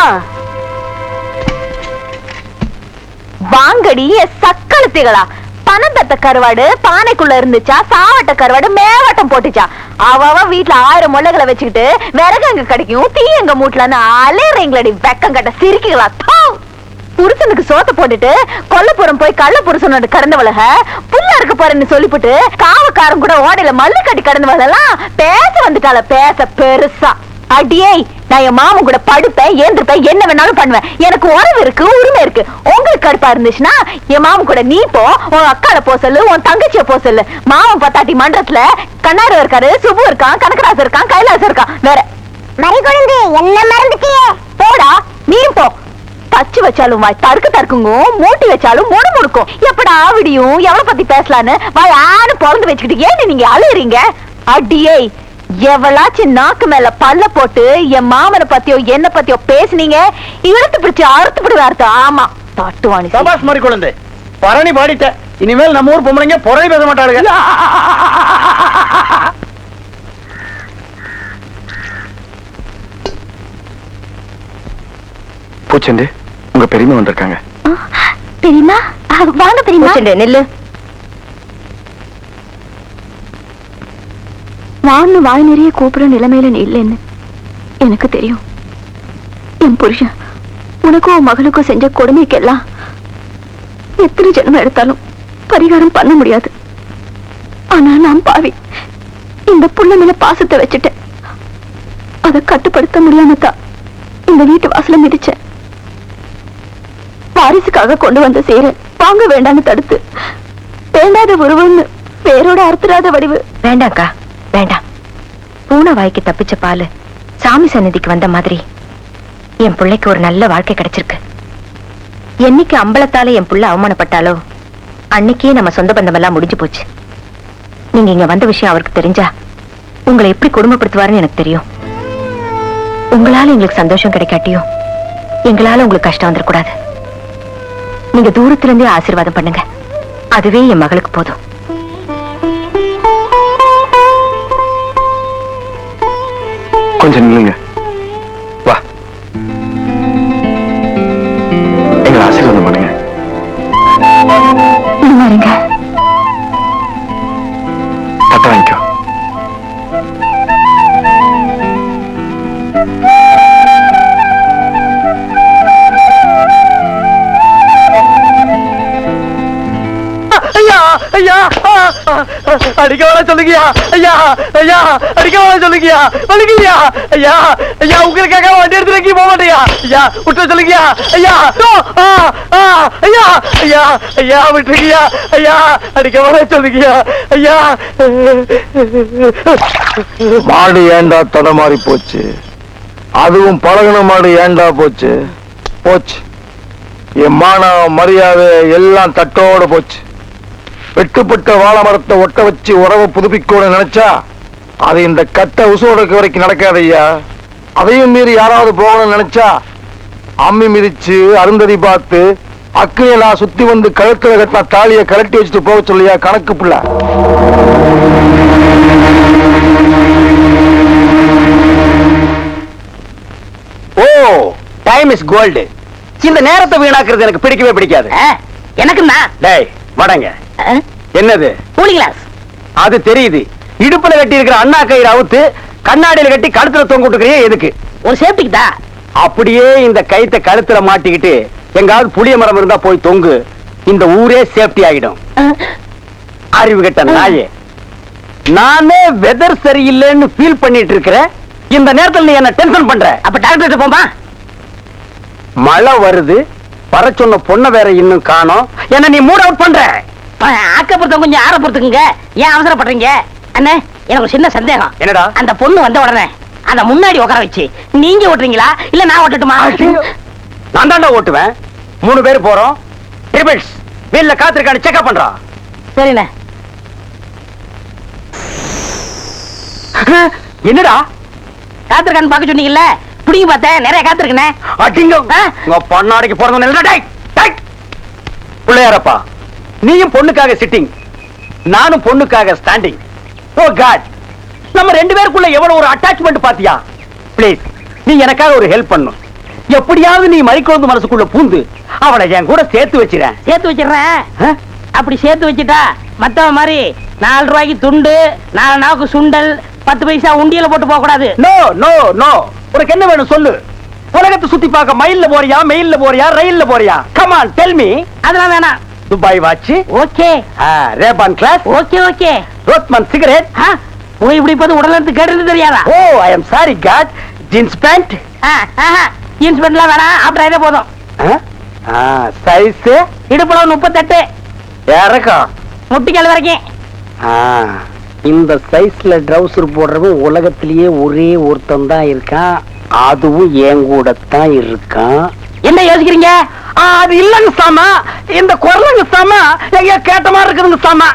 S3: வாங்கடி சக்களத்திகளா. பணந்தத்த கருவாடு பானைக்குள்ள இருந்துச்சா, சாவட்ட கருவாடு மேவட்டம் போட்டுச்சா. அவ வீட்டுல 1000 முள்ளைகளை வச்சுக்கிட்டு விறகு எங்க கிடைக்கும், தீ எங்க மூட்டலன்னு அலையறீங்களடி வெக்கம் கட்ட சிரிக்குகளா. புருஷனுக்கு சோத்த போட்டுட்டு கொல்லப்புறம் போய் கள்ள புருஷனோட கடந்தவளக புள்ள இருக்க போறேன்னு சொல்லிவிட்டு காவக்காரன் கூட ஓடையில மல்லு கட்டி கடந்தவளெல்லாம் பேச வந்துட்டால. பேச பெருசா. அடியே, நான் என் மாமன் கூட படுப்பேன், ஏந்திருப்பேன், என்ன வேணாலும் பண்ணுவேன். எனக்கு உறவு இருக்கு, உரிமை இருக்கு. உங்களுக்கு கடுப்பா இருந்துச்சுன்னா என் மாமன் கூட நீ போ, உன் அக்கால போ சொல்லு, உன் தங்கச்சிய போ சொல்லு. மாமன் பத்தாட்டி மன்றத்துல கண்ணாரு இருக்காரு, சுபு இருக்கான், கனகராசு இருக்கான், கைலாசம் இருக்கான். வேற
S2: மறை குழந்தை என்ன மறந்துட்டியே?
S3: போடா நீ போ. தச்சு வச்சாலும் வாய் தடுக்கு தடுக்குங்கும், மூட்டி வச்சாலும் முடு முடுக்கும். எப்படா விடியும், எவ்வளவு பத்தி பேசலான்னு வாய் ஆனு பிறந்து வச்சுக்கிட்டு ஏன் நீங்க அழுறீங்க? அடியே, எவளாச்சும் நாக்கு மேல பல்ல போட்டு என் மாமனை பத்தியோ என்ன பத்தியோ பேசுனீங்க, இழுத்து பிடிச்சு அறுத்து பிடிவார்த்த. ஆமா தட்டுவாணி.
S1: சபாஸ் மாதிரி குழந்தை பரணி பாடிட்ட. இனிமேல் நம்ம ஊர் பொம்பளைங்க புறணி பேச மாட்டாளுங்க. பூச்செண்டு, உங்க பெரியமா வந்திருக்காங்க.
S2: தெரியுமா? வாங்க தெரியுமா?
S3: நெல்லு
S2: வான்னு வாய் நிறைய கூப்பிடுற நிலைமையில நீ இல்லைன்னு எனக்கு தெரியும். என் புருஷன் உனக்கும் உன் மகளுக்கும் செஞ்ச கொடுமைக்கெல்லாம் எத்தனை ஜென்மம் எடுத்தாலும் பரிகாரம் பண்ண முடியாது. ஆனா நான் பாவி இந்த புள்ள மேல பாசத்தை வச்சுட்டேன். அதை கட்டுப்படுத்த முடியாம தான் இந்த வீட்டு வாசல மிதிச்சேன். வாரிசுக்காக கொண்டு வந்த சேர வாங்க வேண்டான்னு தடுத்து வேண்டாத உருவம்னு பேரோட அறுத்துறாத வடிவு.
S9: வேண்டாக்கா வேண்டாம். பூனை வாய்க்கு தப்பிச்ச பாலு சாமி சந்நிதிக்கு வந்த மாதிரி என் பிள்ளைக்கு ஒரு நல்ல வாழ்க்கை கிடைச்சிருக்கு. என்னைக்கு அம்பலத்தால என் புள்ள அவமானப்பட்டாலோ அன்னைக்கே நம்ம சொந்த பந்தம் எல்லாம் முடிஞ்சு போச்சு. நீங்க இங்க வந்த விஷயம் அவருக்கு தெரிஞ்சா உங்களை எப்படி கொடுமைப்படுத்துவாருன்னு எனக்கு தெரியும். உங்களால எங்களுக்கு சந்தோஷம் கிடைக்காட்டியும் எங்களால உங்களுக்கு கஷ்டம் வந்துடக்கூடாது. நீங்க தூரத்துல இருந்தே ஆசீர்வாதம் பண்ணுங்க, அதுவே என் மகளுக்கு போதும்.
S1: கொஞ்சம் நில்லுங்க. வா, எங்களை ஆசீர்வாதம் பண்ணுங்க.
S2: பாருங்க
S1: தட்ட வாங்கிக்கோ. ஐயா அடிக்க வேணா சொல்லுங்கயா. ஐயா ஐயா அடிக்க வேணா சொல்லுங்கயா. வலிக்குயா ஐயா. ஐயா உங்களுக்காக வண்டி எடுத்து போக மாட்டேயா. ஐயா விட்டு சொல்லுங்கயா. ஐயா ஐயா ஐயா ஐயா விட்டுருக்கியா. ஐயா அடிக்க வேணா சொல்லுங்கயா. ஐயா மாடு ஏண்டா தடமாறி போச்சு, அதுவும் பழகுன மாடு ஏண்டா போச்சு. போச்சு என் மான மரியாதை எல்லாம் தட்டோட போச்சு. வெட்டுப்பட்ட வாழை மரத்தை ஒட்ட வச்சு உறவை புதுப்பிக்கணும்னு நினைச்சா அது இந்த கட்ட உசோடக்கு வரைக்கும் நடக்காது ஐயா. அதையும் மீறி யாராவது போகணும்னு நினைச்சா அம்மி மிதிச்சு அருந்ததி பார்த்து அக்கினியெல்லாம் சுத்தி வந்து கழுத்துல கட்டின தாலியை கலட்டி வச்சுட்டு போக சொல்லியா கணக்கு பிள்ளை.
S5: Time is gold. இந்த நேரத்தை வீணாக்குறது எனக்கு பிடிக்கவே பிடிக்காது.
S7: எனக்குண்ணா
S5: டேய் வடங்க. என்னது?
S7: கூலி கிளாஸ்.
S5: அது தெரியுது. இடுப்புல கட்டி இருக்கிற அண்ணா கயிறு அவுத்து கண்ணாடியில கட்டி கழுத்துல தொங்க விட்டுக்கிறியே எதுக்கு?
S7: ஒரு சேஃப்டிக்கு தான்.
S5: அப்படியே இந்த கயித்தை கழுத்துல மாட்டிக்கிட்டு எங்காவது புளிய மரம் இருந்தா போய் தொங்கு. இந்த ஊரே சேஃப்டி ஆகிடும். அறிவு கெட்ட நாயே, நானே வெதர் சரியில்லைன்னு ஃபீல் பண்ணிட்டு இருக்கிறேன். இந்த நேரத்தில் நீ என்ன டென்ஷன் பண்ற.
S7: அப்ப டாக்டர் போமா.
S5: மழை வருது, வர சொன்ன பொண்ணை வேற இன்னும் காணோம். என்ன நீ மூட் அவுட் பண்ற.
S7: ஆக்கப்புறத்த கொஞ்சம் ஆற பொறுத்துக்குங்க. ஏன் அவசரப்படுறீங்க? அண்ணே, எனக்கு ஒரு சின்ன சந்தேகம்.
S5: என்னடா?
S7: அந்த பொண்ணு வந்த உடனே அந்த முன்னாடி உட்கார வச்சு நீங்க ஓட்டுறீங்களா இல்ல நான் ஓட்டட்டுமா?
S5: நான் தாண்டா ஓட்டுவேன். 3 பேர் போறோம். ட்ரிபிள்ஸ் வீல்ல காத்திருக்கான்னு செக்அப் பண்றா.
S7: சரிண்ணே.
S5: என்னடா
S7: காத்திருக்கான்னு பாக்க சொன்னீங்கல்ல, புடிங்க பார்த்தேன். நிறைய காத்திருக்கேன்.
S5: அடிங்க உங்க பொண்ணாடிக்கு பிறந்த பிள்ளையாரப்பா, நீயும் பொண்ணுக்காக சிட்டிங், நானும் பொண்ணுக்காக ஸ்டாண்டிங். ஓ காட், நம்ம 2 பேருக்குள்ள எவ்வளவு ஒரு அட்டாச்மெண்ட் பாத்தியா? ப்ளீஸ் நீ எனக்காக ஒரு ஹெல்ப் பண்ணும். எப்படியாவது நீ மறிக்கொழுந்து மனசுக்குள்ள பூந்து அவளை என் கூட சேர்த்து வச்சிரேன்.
S7: சேர்த்து வச்சிடுறேன். அப்படி சேர்த்து வச்சுட்டா மத்தவ மாதிரி 4 ரூபாய்க்கு துண்டு, 4 நாவுக்கு சுண்டல், 10 பைசா உண்டியல போட்டு போக கூடாது.
S5: No no no. உனக்கு என்ன வேணும் சொல்லு. உலகத்தை சுத்தி பார்க்க மயில்ல போறியா, மெயில்ல போறியா, ரயில்ல போறியா? Come on tell me.
S7: அதெல்லாம் வேணாம்.
S5: Dubai watch
S7: okay,
S5: Ray Ban glass
S7: okay okay.
S5: Rothman cigarette.
S7: போய் இப்படி பார்த்து உடலுக்கு கேட்டது தெரியாதா?
S5: Oh I am sorry God. Jeans pant.
S7: Jeans பேண்ட்லாம் வேணாம். அப்புறம் இதே போதும்.
S5: சைஸ்
S7: இடுப்புல 38,
S5: இறக்கம்
S7: முட்டிக்கால் வரைக்கும்.
S5: இந்த சைஸ்ல ட்ரவுசர் போடுறவன் உலகத்திலேயே ஒரே ஒருத்தன் தான் இருக்கான். அதுவும் என் கூட தான் இருக்கான்.
S7: என்ன யோசிக்கிறீங்க?
S5: அது இல்லங்க சாமா, இந்த குரலுங்க சாமா எங்க கேட்ட மாதிரி இருக்குதுங்க சாமா.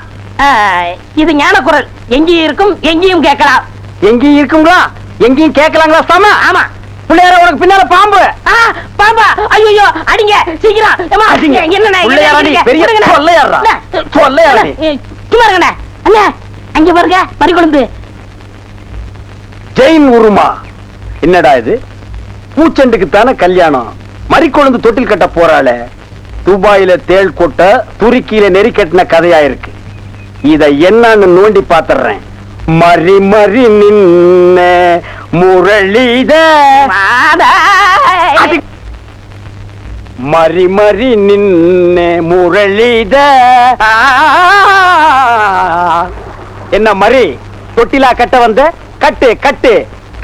S7: இது ஞான குரல். எங்கேயும் இருக்கும், எங்கேயும் கேட்கலாம்.
S5: எங்கேயும் இருக்குங்களா, எங்கேயும் கேட்கலாங்களா சாமா?
S7: ஆமா.
S5: பிள்ளையார உனக்கு பின்னால பாம்பு.
S7: பாம்பா, ஐயோ அடிங்க சீக்கிரம். சும்மா இருங்கண்ணே. அண்ணா அங்க பாருங்க மறிக்கொழுந்து.
S5: ஜெயின் உருமா. என்னடா இது? பூச்செண்டுக்கு தானே கல்யாணம், மறிக்கொழுந்து தொட்டில் கட்ட போறாள. துபாயில தேள் கொட்ட, துருக்கியில நெறி கட்டின கதையா இருக்கு. இத என்னன்னு நோண்டி பாத்துறேன். மறி மறி நின்ன முரளித, மறி மறி நின்ன முரளித. என்ன மறி தொட்டிலா கட்ட வந்த? கட்டு கட்டு.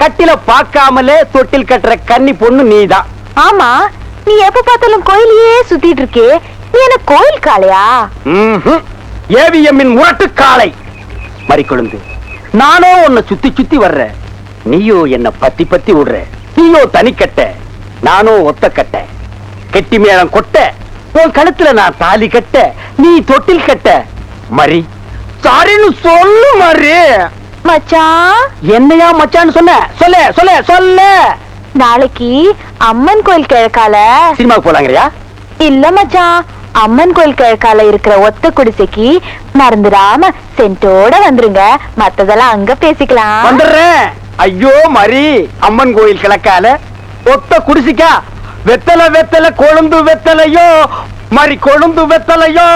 S5: கட்டில பாக்காமலே தொட்டில் கட்டுற கன்னி பொண்ணு நீதான்.
S9: ஆமா, நீ எப்ப பார்த்தாலும் கோயிலையே சுத்திட்டு இருக்கே, நீ என்ன கோயில் காளையா?
S5: ஏவிஎம்மின் முரட்டு காளை. மறிக்கொழுந்து, நானோ உன்னை சுத்தி சுத்தி வர்ற, நீயோ என்ன பத்தி பத்தி விடுற. நீயோ தனிக்கட்ட, நானோ ஒத்த கட்ட. கெட்டி மேளம் கொட்ட, உன் கழுத்துல நான் தாலி கட்ட, நீ தொட்டில் கட்ட. மறி சாரின்னு சொல்லு மறி.
S9: மச்சான்,
S5: என்னையா மச்சான்னு சொன்ன? சொல்ல சொல்ல சொல்ல.
S9: நாளைக்கு அம்மன் கோயில் கிழக்கால
S5: சினிமாவுக்கு போலாங்கறியா?
S9: இல்ல மச்சான், அம்மன் கோயில் கிழக்கால இருக்கிற ஒத்த குடிசைக்கு மறந்துடாம சென்ட்டோட வந்துருங்க. மத்ததெல்லாம் அங்க பேசிக்கலாம்.
S5: வந்துடுறேன். ஐயோ மறி, அம்மன் கோயில் கிழக்கால ஒத்த குடிசைக்கா? வெத்தலை வெத்தலை கொழுந்து வெத்தலையோ, மறி கொழுந்து வெத்தலையோ.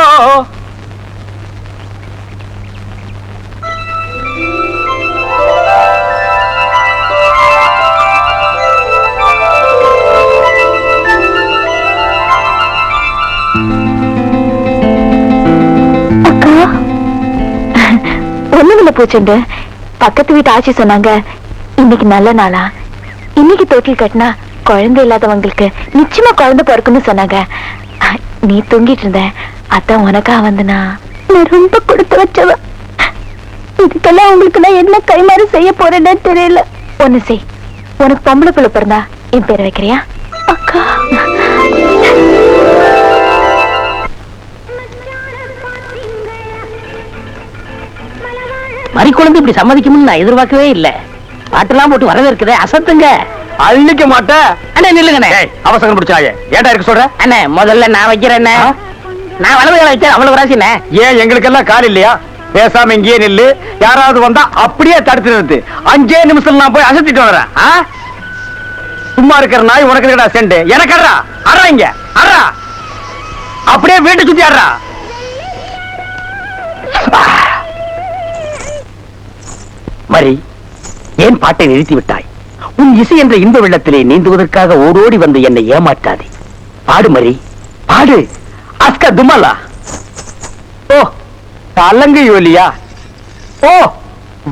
S9: ஒண்ணுமில்ல பூச்செண்டு, பக்கத்து வீட்டு ஆட்சி சொன்னாங்க இன்னைக்கு நல்ல நாளா, இன்னைக்கு தொட்டில் கட்டினா குழந்தை இல்லாதவங்களுக்கு நிச்சயமா குழந்தை பிறக்குன்னு சொன்னாங்க. நீ தூங்கிட்டு இருந்த, அதான் உனக்கா வந்தனா.
S2: நான் ரொம்ப கொடுத்து வச்சவ. இதுக்கெல்லாம் உங்களுக்கு நான் என்ன கைமாறு செய்ய போறேன்னு தெரியல.
S9: ஒண்ணு செய், உனக்கு பொம்பளை பிள்ளை பிறந்தா என் பேரை வைக்கிறியா?
S2: அக்கா,
S7: மறிக்கொழுந்து இப்படி சம்மதிக்கும்னு நான் எதிர்பார்க்கவே இல்ல. பாட்டெல்லாம் போட்டு வரவேற்குதே, அசத்துங்க.
S5: அள்ளிக்க மாட்டேன்.
S7: அண்ணே நில்லுங்கண்ணே.
S5: அவசரம் பிடிச்சாயே, ஏன்டா இருக்க சொல்ற?
S7: அண்ணே முதல்ல நான் வைக்கிறேன். நான் வலது கால வச்சேன், அவ்வளவு ராசிண்ணே.
S5: ஏன் எங்களுக்கெல்லாம் கால் இல்லையா? பேசாம இங்கேயே நில்லு. யாராவது வந்தா அப்படியே தடுத்து நிறுத்து. 5 நிமிஷம் நான் போய் அசத்திட்டு வரேன். சும்மா இருக்கிற நாய் உனக்கு இருக்கடா செண்டு எனக்கு அறா அறா இங்க அறா அப்படியே வீட்டை சுத்தி ஆடுறா மரி ஏன் பாட்டை நிறுத்தி விட்டாய் உன் இசை என்ற இன்ப வெள்ளத்திலே நீந்துவதற்காக ஓடோடி வந்து என்னை ஏமாற்றாதே பாடு மரி பாடு அஸ்கா துமலா ஓ பல்லங்கு யோலியா ஓ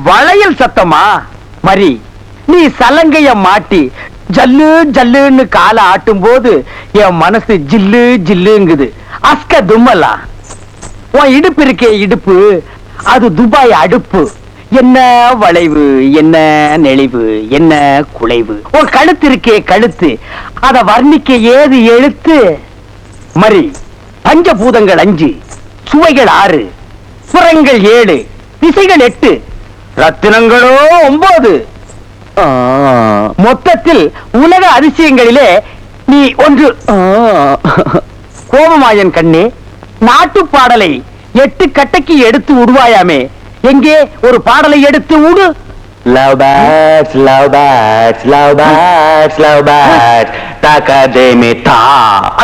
S5: வளையல் சத்தமா மரி நீ சலங்கைய மாட்டி ஜல்லு ஜல்லுன்னு காலை ஆட்டும் போது என் மனசு ஜில்லு ஜில்லுங்குது அஸ்க தும்மலா உன் இடுப்பு இருக்கே இடுப்பு அது துபாய் அடுப்பு என்ன வளைவு என்ன நெளிவு என்ன குலைவு உன் கழுத்து இருக்கே கழுத்து அத வர்ணிக்க ஏது எழுத்து மரி பஞ்சபூதங்கள் 5 சுவைகள் 6 புறங்கள் 7 திசைகள் 8 ரத்தினங்களோ 9 மொத்தத்தில் உலக அதிசயங்களிலே நீ ஒன்று கோபமாயன் கண்ணே நாட்டு பாடலை 8 கட்டைக்கு எடுத்து விடுவாயாமே எங்கே ஒரு பாடலை எடுத்து விடு
S1: Love birds, love birds, love birds, love birds, takademita.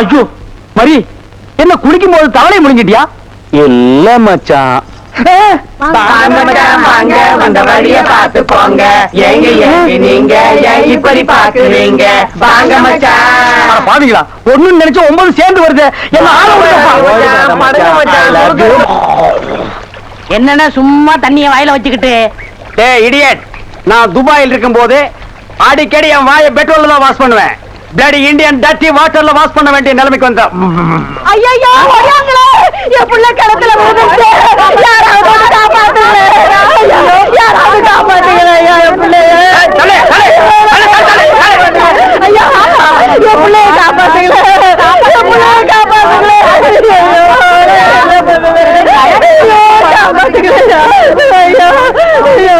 S5: ஐயோ மரி என்ன குளிக்கும் போது தவளை முடிஞ்சிட்டியா
S1: இல்ல மச்சான்.
S5: வாங்க வந்த வழிய பார்த்து போங்க எங்க நீங்க இப்படி பாக்குறீங்க வாங்க மச்சான் பாத்தீங்களா ஒண்ணு நினைச்சு 9 சேர்ந்து வருது என்ன
S7: என்னன்னா சும்மா தண்ணிய வாயில வச்சுக்கிட்டு
S5: இடியட் நான் துபாயில் இருக்கும் போது அடிக்கடி என் வாயை பெட்ரோல்ல தான் வாஷ் பண்ணுவேன் பிளடி இந்தியன் டர்ட்டி வாட்டர்ல வாஷ் பண்ண வேண்டிய நிலைமைக்கு வந்தேன்
S3: ஐயோ வராங்களே என் புள்ள கிணத்துல விழுந்துச்சு யாராவது காப்பாத்துங்களே யாராவது காப்பாத்துங்களே என் பிள்ளைய ஐயா என் பிள்ளைய காப்பாத்துங்களே என் பிள்ளைய காப்பாத்துங்களே காப்பாத்துங்களே ஐயா ஐயோ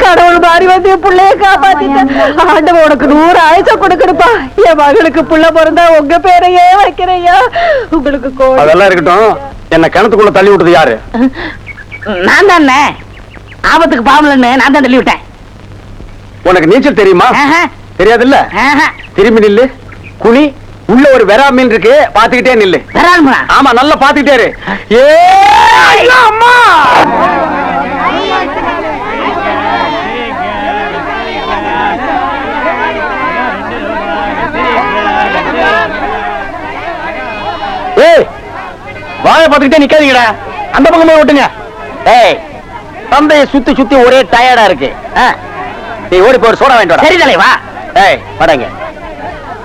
S3: கடவுள் மாறி வந்து புள்ளைய காப்பாத்திட்டேன் ஆண்டவன் உனக்கு 100 ஆயுச கொடுக்கணுப்பா என் மகளுக்கு புள்ள பிறந்தா உங்க பேரையே வைக்கிறையா உங்களுக்கு
S5: அதெல்லாம் இருக்கட்டும் என்ன கிணத்துக்குள்ள தள்ளி விட்டது யாரு
S7: நான் தானே ஆபத்துக்கு பாவலன்னு நான் தான் தள்ளி விட்டேன்
S5: உனக்கு நீச்சல் தெரியுமா தெரியாது இல்ல திரும்பி நில்லு குனி உள்ள ஒரு வெரா மீன் இருக்கு பாத்துக்கிட்டே நில்லு ஆமா நல்லா பாத்துக்கிட்டே இரு ஏ அம்மா ஏய் வாய பாத்துக்கிட்டே நிக்காதீங்கடா அந்த பக்கமே ஓட்டுங்க ஏய் தந்தைய சுத்தி சுத்தி ஒரே டயர்டா இருக்கு நீ ஓடி போய் சோடா வாங்கிட்டு வர
S7: சரி தலைவா
S5: ஏய் வாடங்க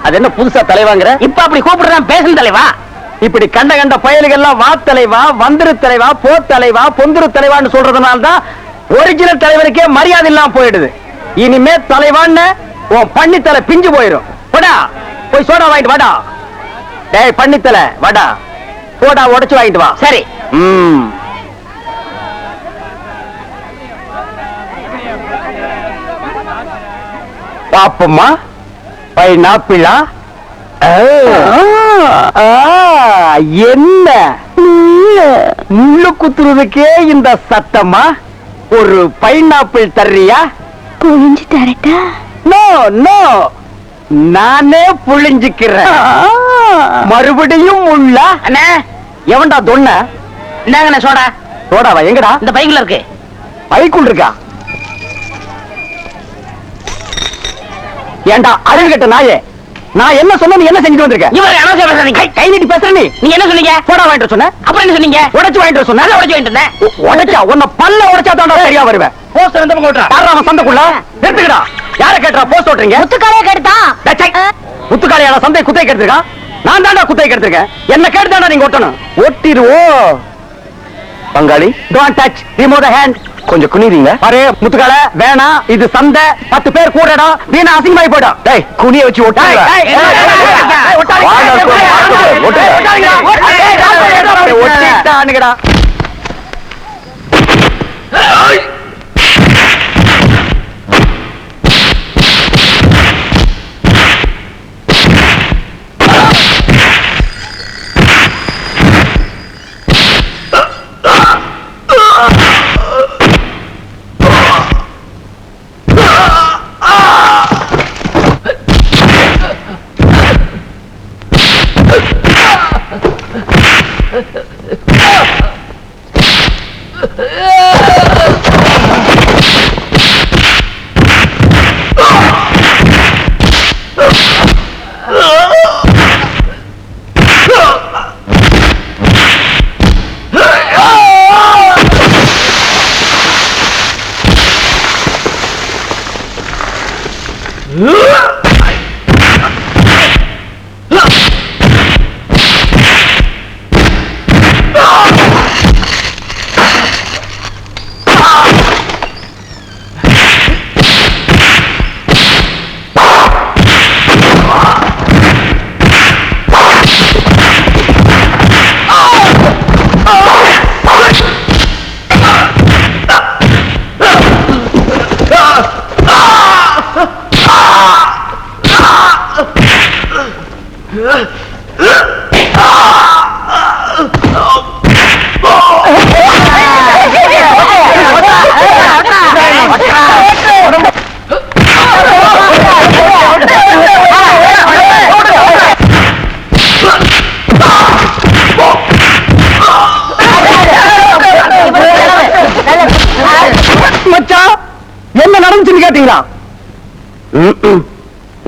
S5: அது என்ன புதுசா தலைவாங்கற
S7: இப்ப அப்படி கூப்பிடுறான் பேசும் தலைவா
S5: இப்படி கண்ட கண்ட பயலுகள் எல்லாம் வா தலைவா வந்திரு தலைவா போ தலைவா பொந்துரு தலைவான்னு சொல்றதுனால தான் ஒரிஜினல் தலைவருக்கே மரியாதை இல்லாம போயிடுது இனிமே தலைவான்னு உன் பண்ணித்தலை பிஞ்சு போயிடும் போடா போய் சோடா வாங்கிட்டு வாடா டேய் பண்ணித்தலை வாடா சோடா உடைச்சு வாங்கிட்டு வா
S7: சரி
S5: பாப்பம்மா பைனாப்பிளா என்ன முள்ளு குத்துறதுக்கே இந்த சத்தமா ஒரு பைனாப்பிள் தர்றியா
S2: புழிஞ்சு தரட்டா
S5: நோ நோ நானே புழிஞ்சுக்கிறேன் மறுபடியும் உள்ள
S7: அண்ணே
S5: எவன்டா தொன்ன
S7: இந்தாங்கண்ணே சோடா
S5: சோடாவா எங்கடா
S7: இந்த பைக்குல இருக்கு
S5: பைக்குள் இருக்கா ஏண்டா அறிவு கட்ட நாயே நான் என்ன சொன்ன நீ என்ன செஞ்சுட்டு வந்திருக்க
S7: இவர் அனாவசியம் பேசுறீங்க
S5: கை நீட்டி பேசுற நீ
S7: நீங்க என்ன சொன்னீங்க
S5: சோடா வாங்கிட்டு சொன்ன
S7: அப்புறம் என்ன சொன்னீங்க
S5: உடைச்சு வாங்கிட்டு சொன்ன
S7: நல்லா உடைச்சு வாங்கிட்டு இருந்தேன்
S5: உடைச்சா உன்னை பல்ல உடைச்சா தான் சரியா வருவேன்
S7: போஸ்ட் எந்த பக்கம் ஓட்டுறா
S5: யாரா அவன் சந்தைக்குள்ள நிறுத்துக்கடா யார கேட்டா போஸ்ட் ஓட்டுறீங்க
S2: முத்துக்காலே கெடுத்தா
S5: முத்துக்காலையால சந்தை குத்தை கெடுத்திருக்கான் நான் தாண்டா குத்தை கெடுத்திருக்கேன் என்ன கேட்டு தாண்டா நீங்க ஒட்டணும் ஒட்டிடுவோம் பங்காளி don't touch remove the hand கொஞ்சம் குனிறீங்க பாரு முத்துக்கால வேணாம் இது சந்தை 10 பேர் கூடடா வீணா அசிங்கமாயி போய்டும் டேய் குனிய வச்சு ஒட்டாங்க ஒட்டிட்டானுங்கடா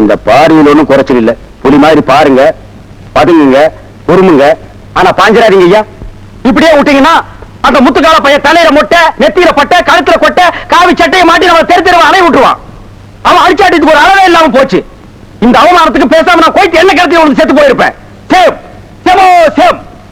S1: இந்த பாரியில் ஒண்ணும் குறைச்சல் இல்ல. புலி மாதிரி பாருங்க, பதுங்குங்க, பொறுமுங்க, ஆனா பாஞ்சிராதீங்க ஐயா. இப்படியே விட்டீங்கன்னா அந்த முத்துக்கால பையன் தலையில மொட்டை, நெத்தியில பட்டை, கழுத்துல கொட்டை, காவி சட்டையை மாட்டி நம்ம தெரு தெருவ அலைய விட்டுருவான். அவன் அடிச்சாட்டிக்கு ஒரு அளவே இல்லாம போச்சு. இந்த அவமானத்துக்கு பேசாம நான் போயிட்டு என்ன கிடத்தி உனக்கு செத்து போயிருப்பேன். சேம் சேமோ சேம்.